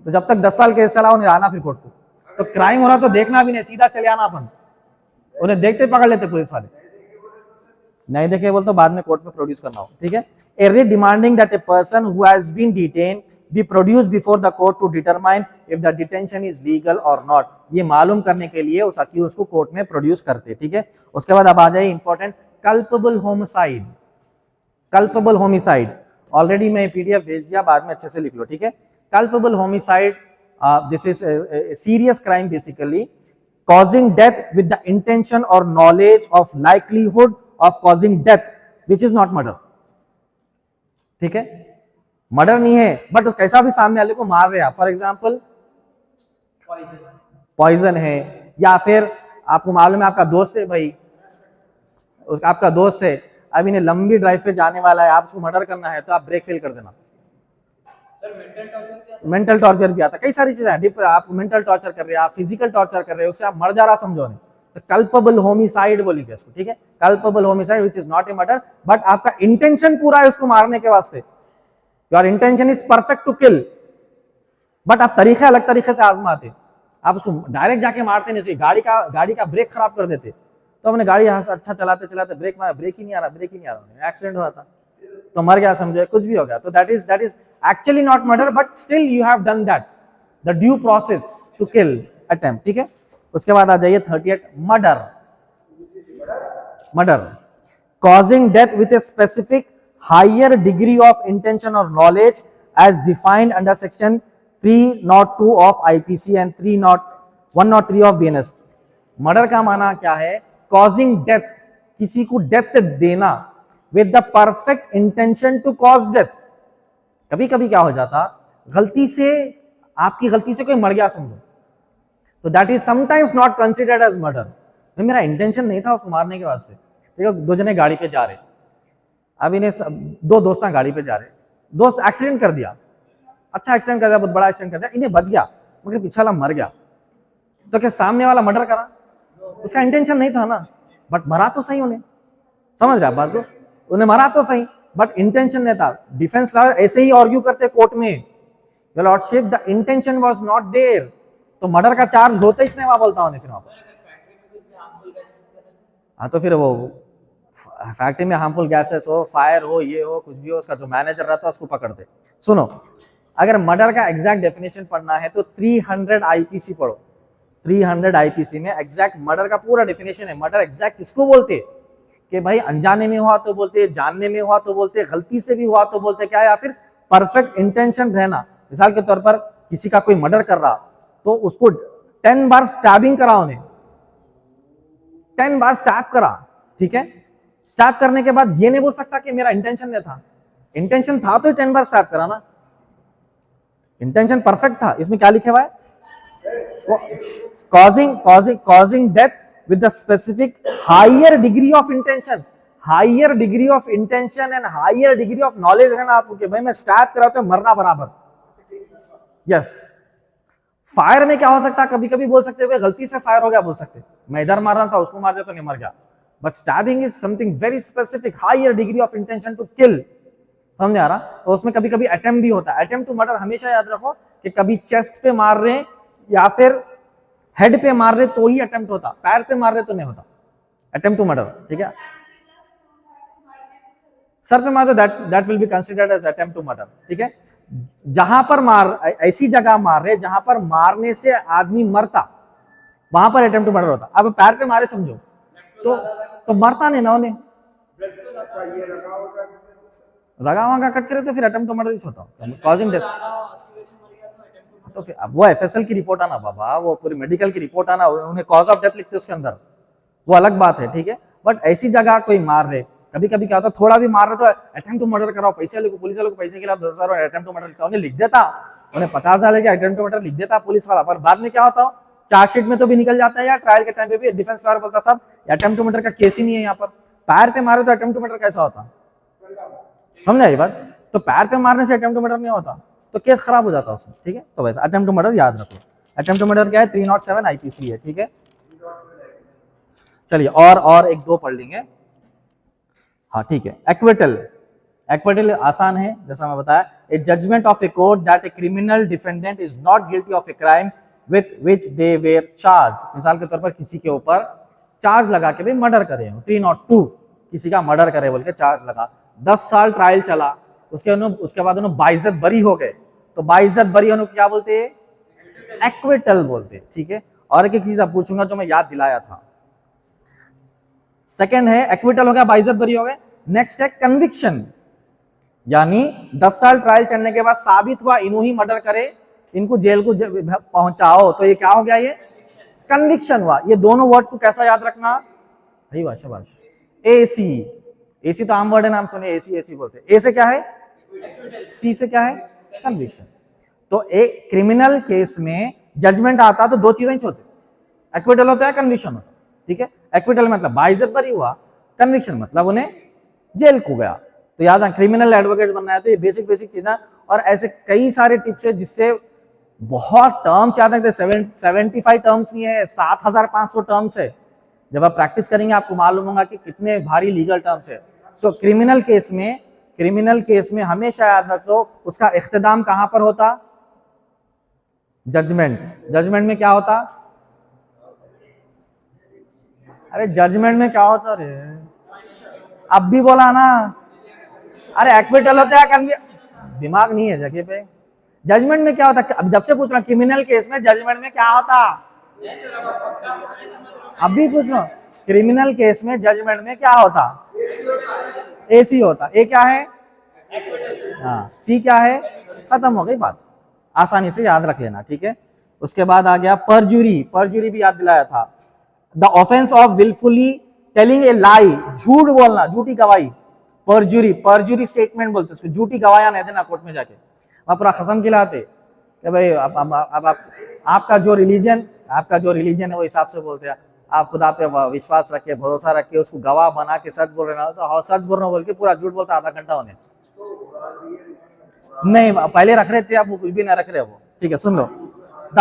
तो जब तक 10 साल केस चला उन्हें आना फिर कोर्ट को. तो क्राइम हो रहा तो देखना भी नहीं, सीधा चले आना अपन, उन्हें देखते पकड़ लेते पुलिस वाले. नहीं देखे बोल तो बाद में कोर्ट में प्रोड्यूस करना हो. ठीक है. A writ demanding that a person who has been detain be produce before the court to determine if the detention is legal और नॉट. ये मालूम करने के लिए उस अक्यूज को कोर्ट में प्रोड्यूस करते. ठीक है. उसके बाद अब आ जाइए important culpable homicide. Culpable homicide already मैं पीडीएफ भेज दिया, बाद में अच्छे से लिख लो. ठीक है. Culpable homicide, this is serious crime basically causing death with the intention or knowledge of likelihood of causing death which is not murder. ठीक है. मर्डर नहीं है बट कैसा भी सामने वाले को मार रहे हैं. फॉर एग्जाम्पल पॉइजन है, या फिर आपको मालूम है आपका दोस्त है भाई, आपका दोस्त है अब इन्हें लंबी ड्राइव पे जाने वाला है, आप उसको मर्डर करना है तो आप ब्रेक फेल कर देना. मेंटल टॉर्चर भी आता, कई सारी चीजें. आप मेंटल टॉर्चर कर रहे हैं, आप फिजिकल टॉर्चर कर रहे हैं, उससे आप मर जा रहा समझो नहीं, तो कल्पेबल होमिसाइड बोलेंगे इसको. ठीक है. Culpable homicide which is not a murder but आपका इंटेंशन पूरा है उसको मारने के वास्ते. Your intention is perfect to kill but आप तरीके अलग तरीके से आजमाते. आप उसको डायरेक्ट जाके मारते नहीं, गाड़ी का ब्रेक खराब कर देते. तो हमने गाड़ी अच्छा चलाते चलाते ब्रेक ही नहीं आ रहा, एक्सीडेंट हुआ था तो मर गया समझो, कुछ भी हो गया. तो that is actually not murder but still you have done that, the due process to kill attempt. ठीक है. उसके बाद आ जाइए 38 murder causing death with a specific higher degree of intention or knowledge as defined under section 302 of IPC and 103 of BNS. Murder का माना क्या है? causing death, किसी को डेथ देना with the perfect intention to cause death. कभी कभी क्या हो जाता, आपकी गलती से कोई मर गया समझो, तो that is sometimes not considered as murder. मेरा इंटेंशन नहीं था उसको मारने के वास्ते. देखो 2 जने गाड़ी पे जा रहे, अब इन्हें 2 दोस्त गाड़ी पे जा रहे, दोस्त एक्सीडेंट कर दिया, अच्छा एक्सीडेंट कर दिया, बहुत बड़ा एक्सीडेंट कर दिया, इन्हें बच गया मगर पीछे वाला मर गया, तो क्या सामने वाला मर्डर करा? उसका इंटेंशन नहीं था ना, बट मरा तो सही उन्हें, समझ रहे आप बात को, उन्हें मरा तो सही बट इंटेंशन नहीं था. डिफेंस लॉयर ऐसे ही आर्ग्यू करते कोर्ट में, your lordship the intention was not there, तो मर्डर का चार्ज होता ही नहीं, वहां बोलता हूं फिर वहां पर. हाँ तो फिर वो फैक्ट्री में हार्मफुल गैसेस हो, फायर हो, ये हो, कुछ भी हो, उसका जो मैनेजर रहता है उसको पकड़ते. सुनो, अगर मर्डर का एग्जैक्ट डेफिनेशन पढ़ना है तो 300 आईपीसी पढ़ो. 300 आईपीसी में एग्जैक्ट मर्डर का पूरा डेफिनेशन है. मर्डर एग्जैक्ट किसको बोलते कि भाई अनजाने में हुआ तो बोलते, जानने में हुआ तो बोलते, गलती से भी हुआ तो बोलते क्या, या फिर परफेक्ट इंटेंशन रहना. मिसाल के तौर पर किसी का कोई मर्डर कर रहा तो उसको 10 बार स्टैबिंग करा, उन्हें 10 बार स्टैब करा. ठीक है. स्टैब करने के बाद ये नहीं बोल सकता कि मेरा इंटेंशन नहीं था. इंटेंशन था तो 10 बार स्टैब करा ना, इंटेंशन परफेक्ट था. इसमें क्या लिखा हुआ है? causing death with the specific higher degree of intention and higher degree of knowledge रहना आपको कि भाई मैं स्टैब करा तो मरना बराबर. यस. फायर में क्या हो सकता है, कभी कभी बोल सकते हुए गलती से फायर हो गया बोल सकते, मैं इधर मार रहा था उसको मार दिया तो नहीं मर गया. But stabbing is something very specific, higher degree of intention to kill. समझ आ रहा? तो उसमें कभी कभी अटेम्प्ट भी होता है. अटेम्प्ट टू मर्डर हमेशा याद रखो कि कभी चेस्ट पे मार रहे या फिर हेड पे मार रहे तो ही अटेम्प्ट होता, पैर पे मार रहे तो नहीं होता अटेम्प्ट टू मर्डर. ठीक है. सर पे मार दो, that will be considered as attempt to murder. ठीक है. जहां पर ऐसी जगह मार रहे जहां पर मारने से आदमी मरता, वहां पर अटेम्प्ट टू मर्डर होता. अब पैर पे मारे समझो तो मरता नहीं ना उन्हें, रगा कट करे तो फिर अटेम्प्ट टू मर्डर होता, कॉजिंग डेथ. तो फिर वो एफएसएल की रिपोर्ट आना बाबा, वो पूरी मेडिकल की रिपोर्ट आना, उन्हें कॉज ऑफ डेथ लिखते उसके अंदर, वो अलग बात है. ठीक है. बट ऐसी जगह कोई मार रहे, कभी कभी क्या होता है थोड़ा भी मार रहे तो अटेम्प्ट टू मर्डर कराओ, पैसे वाले को, पुलिस वाले को पैसे के लिए 10,000 अटेम्प्ट टू मर्डर लिखता, उन्हें लिख देता, उन्हें 50,000 के अटेम्प्ट टू मर्डर लिख देता पुलिस वाला, पर बाद में क्या होता, चार्जशीट में तो भी निकल जाता है, या ट्रायल के टाइम पे भी डिफेंस लॉयर बोलता सब अटेम्प्ट टू मर्डर का केस ही नहीं है, यहाँ पर पैर पे मारे तो अटेम्प्ट टू मर्डर कैसा होता, समझा ये बात, तो पैर पे मारने से अटेम्प्ट टू मर्डर नहीं होता, तो केस खराब हो जाता उसमें, ठीक है। तो वैसे अटेम्प्ट टू मर्डर याद रखो, अटेम्प्ट टू मर्डर क्या है, 307 आईपीसी है, ठीक है। चलिए और एक दो पढ़ लेंगे, हाँ ठीक है। एक्विटल, एक्विटल आसान है, जैसा मैं बताया, a judgment of a court that a criminal defendant is not guilty of a crime with which they were charge. मिसाल के तौर पर किसी के ऊपर चार्ज लगा के भी मर्डर करे, 302 किसी का मर्डर करे बोल के चार्ज लगा, 10 साल ट्रायल चला, उसके बाद उन्होंने बाइज्जत बरी हो गए, तो बाइज्जत बरी होने को क्या बोलते हैं, एक्विटल बोलते हैं, ठीक है। और एक चीज आप पूछूंगा जो मैं याद दिलाया था, सेकंड है एक्विटल हो गया, बाइज्जत बरी हो गए, नेक्स्ट है कन्विक्शन, यानी 10 साल ट्रायल चलने के बाद साबित हुआ इन्हों ही मर्डर करे, इनको जेल को पहुंचाओ, तो ये क्या हो गया, ये कन्विक्शन हुआ। ये दोनों वर्ड को कैसा याद रखना, सही बात, शाबाश। एसी, एसी तो आम वर्ड है, नाम सुने, एसी एसी बोलते हैं। ए से क्या है, सी से क्या है, कन्विक्शन। तो एक क्रिमिनल केस में जजमेंट आता तो दो चीजें होती, एक्विटल होता है, कन्विक्शन होता है, ठीक है। एक्विटल मतलब बाइज्जत बरी हुआ, कन्विक्शन मतलब उन्हें जेल को गया। तो याद है, क्रिमिनल एडवोकेट बनना है तो ये बेसिक चीजें, और ऐसे कई सारे टिप्स है जिससे बहुत टर्म्स याद है, 75 टर्म्स नहीं है, 7,500 टर्म्स है। जब आप प्रैक्टिस करेंगे आपको मालूम होगा कि कितने भारी लीगल टर्म्स है। तो क्रिमिनल केस में हमेशा याद रखो उसका इख्तिदाम कहां पर होता, जजमेंट में क्या होता, अरे जजमेंट में क्या होता रे, अब भी बोला ना, अरे एक्विटल होता है, दिमाग नहीं है जगह पे। जजमेंट में क्या होता, अब जब से पूछ रहा क्रिमिनल केस में जजमेंट में क्या होता, अभी पूछ रहा, क्रिमिनल केस में जजमेंट में क्या होता, एसी होता। ए क्या है, हाँ, सी क्या है, खत्म हो गई बात, आसानी से याद रख लेना, ठीक है। उसके बाद आ गया परजुरी भी याद दिलाया था, the offence of wilfully telling a lie, झूठ बोलना, झूठी गवाही, परजुरी स्टेटमेंट बोलते उसको, झूठी गवाहियां नहीं देना कोर्ट में जाके, वहां पूरा कसम खिलाते कि भाई अब आपका जो रिलीजन है वो हिसाब से बोलते हैं, आप खुदा पे विश्वास रखे, भरोसा रखे, उसको गवाह बना के सच बोल रहे ना, तो सच बोल रहा बोल के पूरा झूठ बोलता आधा घंटा होने, नहीं पहले रख रहे थे, अब वो कुछ भी ना रख रहे वो, ठीक है। सुन लो, the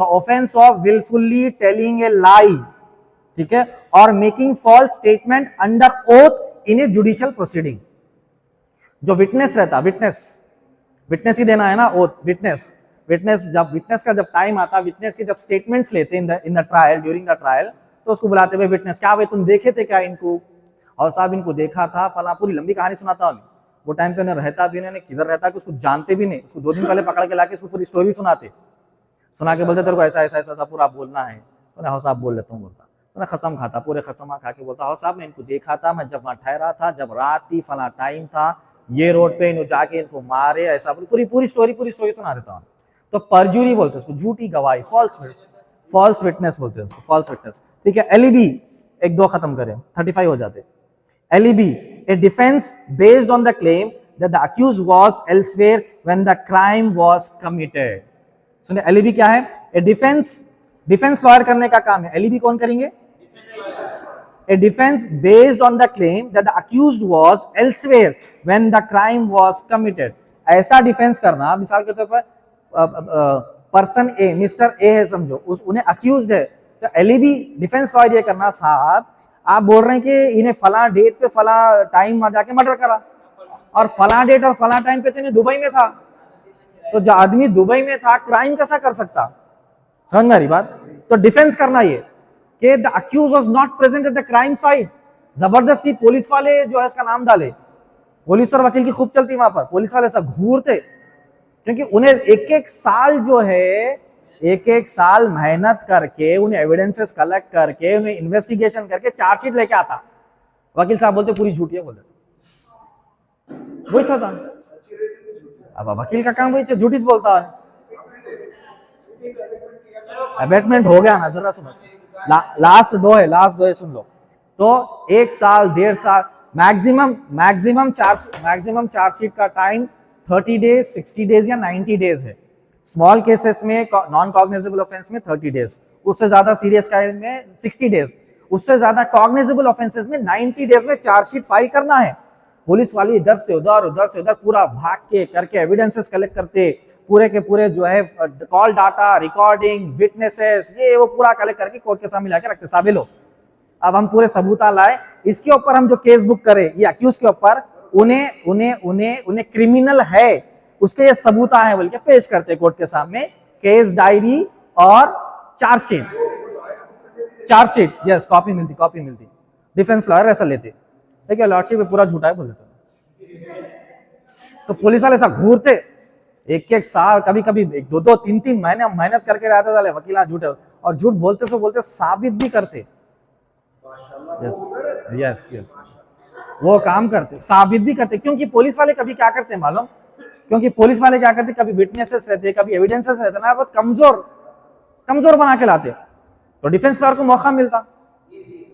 offence of wilfully telling a lie, ठीक है, और making false statement under oath in a judicial proceeding. जो विटनेस रहता, विटनेस ही देना है ना, ओथ, विटनेस का जब टाइम आता, विटनेस के जब स्टेटमेंट्स लेते in the trial, during the trial, तो उसको बुलाते हुए विटनेस, क्या भाई तुम देखे थे क्या इनको, और साहब इनको देखा था, फला, पूरी लंबी कहानी सुनाता उन्हें, वो टाइम पे उन्हें रहता भी नहीं, किधर रहता कि उसको जानते भी नहीं, उसको 2 दिन पहले पकड़ के लाके उसको पूरी स्टोरी सुना के बोलते तेरे को ऐसा पूरा बोलना है, तो हाँ साहब बोल लेता हूँ, बोलता तो खसम खाता, पूरे खसमा खा के बोलता, हाँ साहब मैं इनको देखा था, मैं जब वहाँ ठहरा था, जब रात थी, फला टाइम था, ये रोड पे इनको जाके इनको मारे, ऐसा पूरी स्टोरी सुना देता हूँ। तो परजुरी बोलते हैं उसको, झूठी गवाही, फॉल्स विटनेस बोलते हैं उसको, फॉल्स विटनेस, ठीक है। एलिबी, 1-2 खत्म करें, 35 हो जाते। Alibi, A defence based on the claim that the accused was elsewhere when the crime was committed. सुनिए, एलिबी क्या है, ए डिफेंस लॉयर करने का काम है, एलिबी कौन करेंगे, a defense based on the claim that the accused was elsewhere when the crime was committed। ऐसा डिफेंस करना, मिसाल के तौर पर पर्सन ए, मिस्टर ए है समझो, उन्हें अक्यूज्ड है, तो एलिबी डिफेंस लॉयर ये करना, साहब आप बोल रहे हैं कि इन्हें फला डेट पे फला टाइम में जाके मर्डर करा, और फला डेट और फला टाइम पे तो इन्हें दुबई में था, तो जो आदमी दुबई में था क्राइम कैसा कर सकता, समझ में आ रही बात। तो डिफेंस करना ये कि the accuse was not present at the crime site, जबरदस्ती पुलिस वाले जो है इसका नाम डाले, पुलिस और वकील की खूब चलती वहां पर, पुलिस वाले ऐसा घूरते, क्योंकि उन्हें एक साल जो है, एक साल मेहनत करके, उन्हें एविडेंसेस कलेक्ट करके, उन्हें इन्वेस्टिगेशन करके चार्जशीट लेके आता, वकील साहब बोलते पूरी झूठी है, बोलते वही था। अब वकील का काम वही झूठी बोलता है, अबेटमेंट हो गया ना, जरा सुनो, लास्ट दो है सुन लो। तो 1 साल 1.5 साल मैक्सिमम चार्जशीट का टाइम 30 डेज, 60 डेज या 90 डेज है। स्मॉल केसेस में, नॉन कॉग्निजेबल ऑफेंस में 30 डेज, उससे ज्यादा सीरियस क्राइम में 60 डेज, उससे ज्यादा कॉग्निजेबल ऑफेंसेस में 90 डेज में चार्जशीट फाइल करना है। पुलिस वाले इधर से उधर पूरा भाग के करके एविडेंसेस कलेक्ट करते, पूरे के पूरे जो है कॉल डाटा, रिकॉर्डिंग, विटनेसेस, ये वो पूरा कलेक्ट करके कोर्ट के सामने लाके रखते, साबित लो अब हम पूरे सबूता लाए, इसके ऊपर हम जो केस बुक करें ये अक्यूज के ऊपर, उन्हें क्रिमिनल है उसके ये सबूता है बोल के पेश करते कोर्ट के सामने, केस डायरी और चार्जशीट यस कॉपी मिलती। डिफेंस लॉयर ऐसा लेते, देखिए लॉर्डशिप पे पूरा झूठा है बोल देते। तो पुलिस वाले ऐसा घूरते, एक साल, कभी 2-2, 3-3 महीने मेहनत करके रहते वाले वकील झूठे, और झूठ बोलते साबित भी करते। यस वो काम करते, साबित भी करते, क्योंकि पुलिस वाले कभी क्या करते हैं मालूम, कभी विटनेसेस रहते, कभी एविडेंसेस रहते ना, बहुत कमजोर बना के लाते, तो डिफेंस लॉयर को मौका मिलता,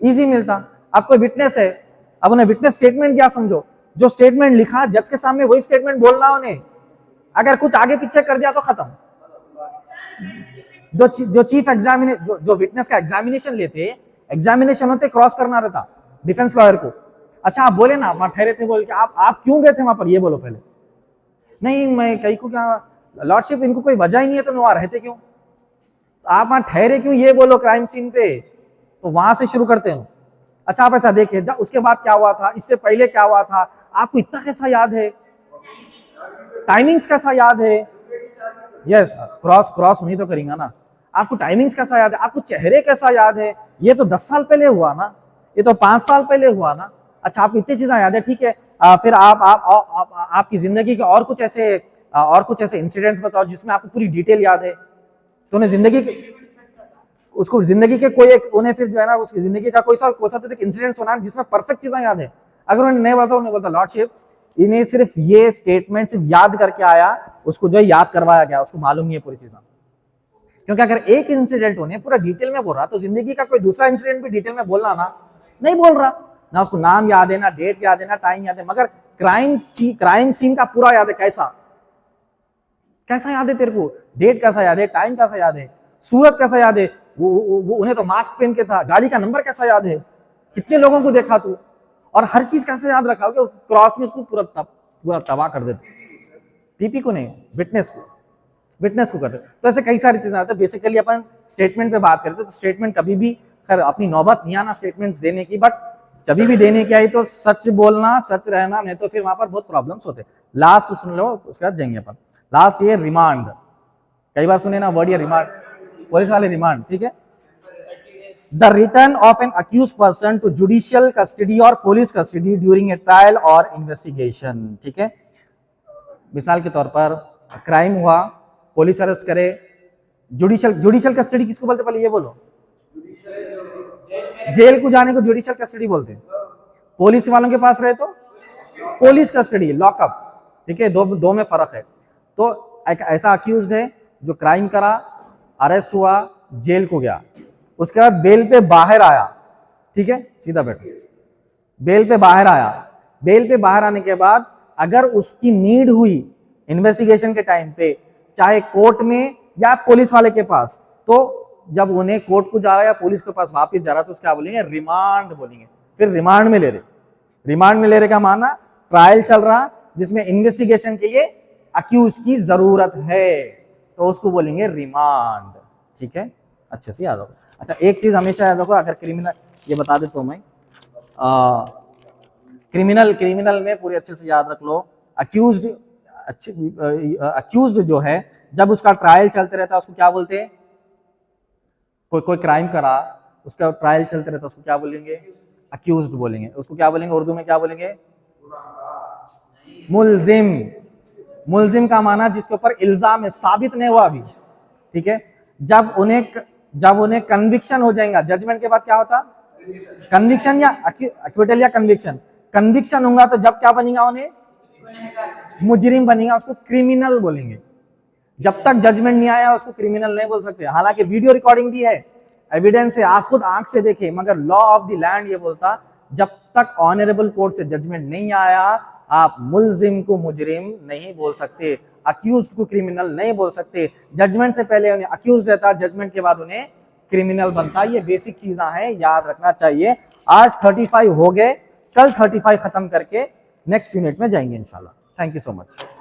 इजी मिलता। अब कोई विटनेस है, अब उन्हें विटनेस स्टेटमेंट क्या समझो, जो स्टेटमेंट लिखा जज के सामने वही स्टेटमेंट बोलना उन्हें, अगर कुछ आगे पीछे कर दिया तो खत्म। जो चीफ एग्जामिनेशन, जो विटनेस का एग्जामिनेशन लेते, एग्जामिनेशन होते क्रॉस करना रहता डिफेंस लॉयर को। अच्छा आप बोले ना, वहां ठहरे थे बोल के, आप क्यों गए थे वहां पर, ये बोलो पहले। नहीं मैं कहीं को क्या लॉर्डशिप, इनको कोई वजह ही नहीं है तो वहां रहते क्यों, आप वहां ठहरे क्यों, ये बोलो क्राइम सीन पे, तो वहां से शुरू करते हैं। अच्छा आप ऐसा देखिए, उसके बाद क्या हुआ था, इससे पहले क्या हुआ था, आपको इतना कैसा याद है, टाइमिंग्स कैसा याद है, यस क्रॉस नहीं तो करेंगे ना, आपको टाइमिंग्स कैसा याद है, आपको चेहरे कैसा याद है, ये तो 10 साल पहले हुआ ना, ये तो 5 साल पहले हुआ ना। अच्छा आपको इतनी चीजें याद है, ठीक है, फिर आपकी जिंदगी के और कुछ ऐसे इंसिडेंट्स बताओ जिसमें आपको पूरी डिटेल याद है, तो उन्हें जिंदगी के कोई एक, उन्हें फिर जो है ना उसकी जिंदगी का कोई सा तो एक इंसिडेंट सुना जिसमें परफेक्ट चीजें याद है। अगर उन्हें नहीं बताओ, उन्हें बोलता लॉर्डशिप इन्हें सिर्फ ये स्टेटमेंट सिर्फ याद करके आया, उसको जो याद करवाया गया, उसको मालूम नहीं है पूरी चीजें। क्योंकि अगर एक इंसिडेंट उन्हें पूरा डिटेल में बोल रहा, तो जिंदगी का कोई दूसरा इंसिडेंट भी डिटेल में बोलना ना, नहीं बोल रहा ना, उसको नाम याद है ना, डेट याद है ना, टाइम याद है, मगर क्राइम सीन का पूरा याद है। कैसा याद है तेरे को, डेट कैसा याद है, टाइम कैसा याद है, सूरत कैसा याद है, वो उन्हें तो मास्क पहन के था, गाड़ी का नंबर कैसा याद है, कितने लोगों को देखा तू, और हर चीज कैसे याद रखा, क्रॉस में उसको पूरा तबाह कर देते। पीपी को नहीं, विटनेस को करते। तो ऐसे कई सारी चीजें आती है। बेसिकली अपन स्टेटमेंट पे बात करते, तो स्टेटमेंट कभी भी, खैर अपनी नौबत नहीं आना स्टेटमेंट्स देने की, बट जब भी देने की आई तो सच बोलना, सच रहना, नहीं तो फिर वहां पर बहुत प्रॉब्लम्स होते। लास्ट सुन लो, उसके बाद जाएंगे अपन। लास्ट ये रिमांड, कई बार सुने ना वर्ड, ये रिमांड, पुलिस वाले रिमांड, ठीक है। The return of an accused person to judicial custody और police custody during a trial और इन्वेस्टिगेशन, ठीक है। मिसाल के तौर पर क्राइम हुआ, पुलिस अरेस्ट करे, जुडिशियल कस्टडी किसको बोलते, पहले ये बोलो। जेल को जाने को जुडिशियल कस्टडी बोलते हैं। पुलिस वालों के पास रहे तो पुलिस कस्टडी, लॉकअप, ठीक है, दो में फर्क है। तो एक ऐसा अक्यूज्ड है जो क्राइम करा, अरेस्ट हुआ, जेल को गया, उसके बाद बेल पे बाहर आया, ठीक है, सीधा बैठो, बेल पे बाहर आया, बेल पे बाहर आने के बाद अगर उसकी नीड हुई इन्वेस्टिगेशन के टाइम पे, चाहे कोर्ट में या पुलिस वाले के पास, तो जब उन्हें कोर्ट को जा रहा या पुलिस के पास वापस जा रहा, तो क्या बोलेंगे, रिमांड बोलेंगे। फिर रिमांड में ले रहे का माना ट्रायल चल रहा जिसमें इन्वेस्टिगेशन के लिए अक्यूज की जरूरत है, तो उसको बोलेंगे रिमांड, ठीक है, अच्छे से याद रखो। अच्छा एक चीज हमेशा याद रखो, अगर क्रिमिनल, ये बता देता हूं मैं, क्रिमिनल में पूरी अच्छे से याद रख लो, अक्यूज्ड जो है जब उसका ट्रायल चलते रहता है उसको क्या बोलते हैं, कोई क्राइम करा, उसका ट्रायल चलते रहता है उसको क्या बोलेंगे, अक्यूज्ड बोलेंगे। उसको क्या बोलेंगे, उर्दू में क्या बोलेंगे, मुल्जिम का माना जिसके ऊपर इल्जाम है, साबित नहीं हुआ अभी, ठीक है। जब उन्हें कन्विक्शन हो जाएगा, जजमेंट के बाद क्या होता, कन्विक्शन या एक्विटल या कन्विक्शन होगा, तो जब क्या बनेगा, उन्हें मुजरिम बनेगा, उसको क्रिमिनल बोलेंगे। जब तक जजमेंट नहीं आया उसको क्रिमिनल नहीं बोल सकते। हालांकि वीडियो रिकॉर्डिंग भी है, एविडेंस है, आप खुद आंख से देखे, मगर लॉ ऑफ द लैंड ये बोलता जब तक ऑनरेबल कोर्ट से जजमेंट नहीं आया आप मुल्जिम को मुजरिम नहीं बोल सकते, अक्यूज्ड को क्रिमिनल नहीं बोल सकते। जजमेंट से पहले उन्हें अक्यूज्ड रहता, जजमेंट के बाद उन्हें क्रिमिनल बनता। ये बेसिक चीजें हैं, याद रखना चाहिए। आज 35 हो गए, कल 35 खत्म करके नेक्स्ट यूनिट में जाएंगे इंशाल्लाह। Thank you so much.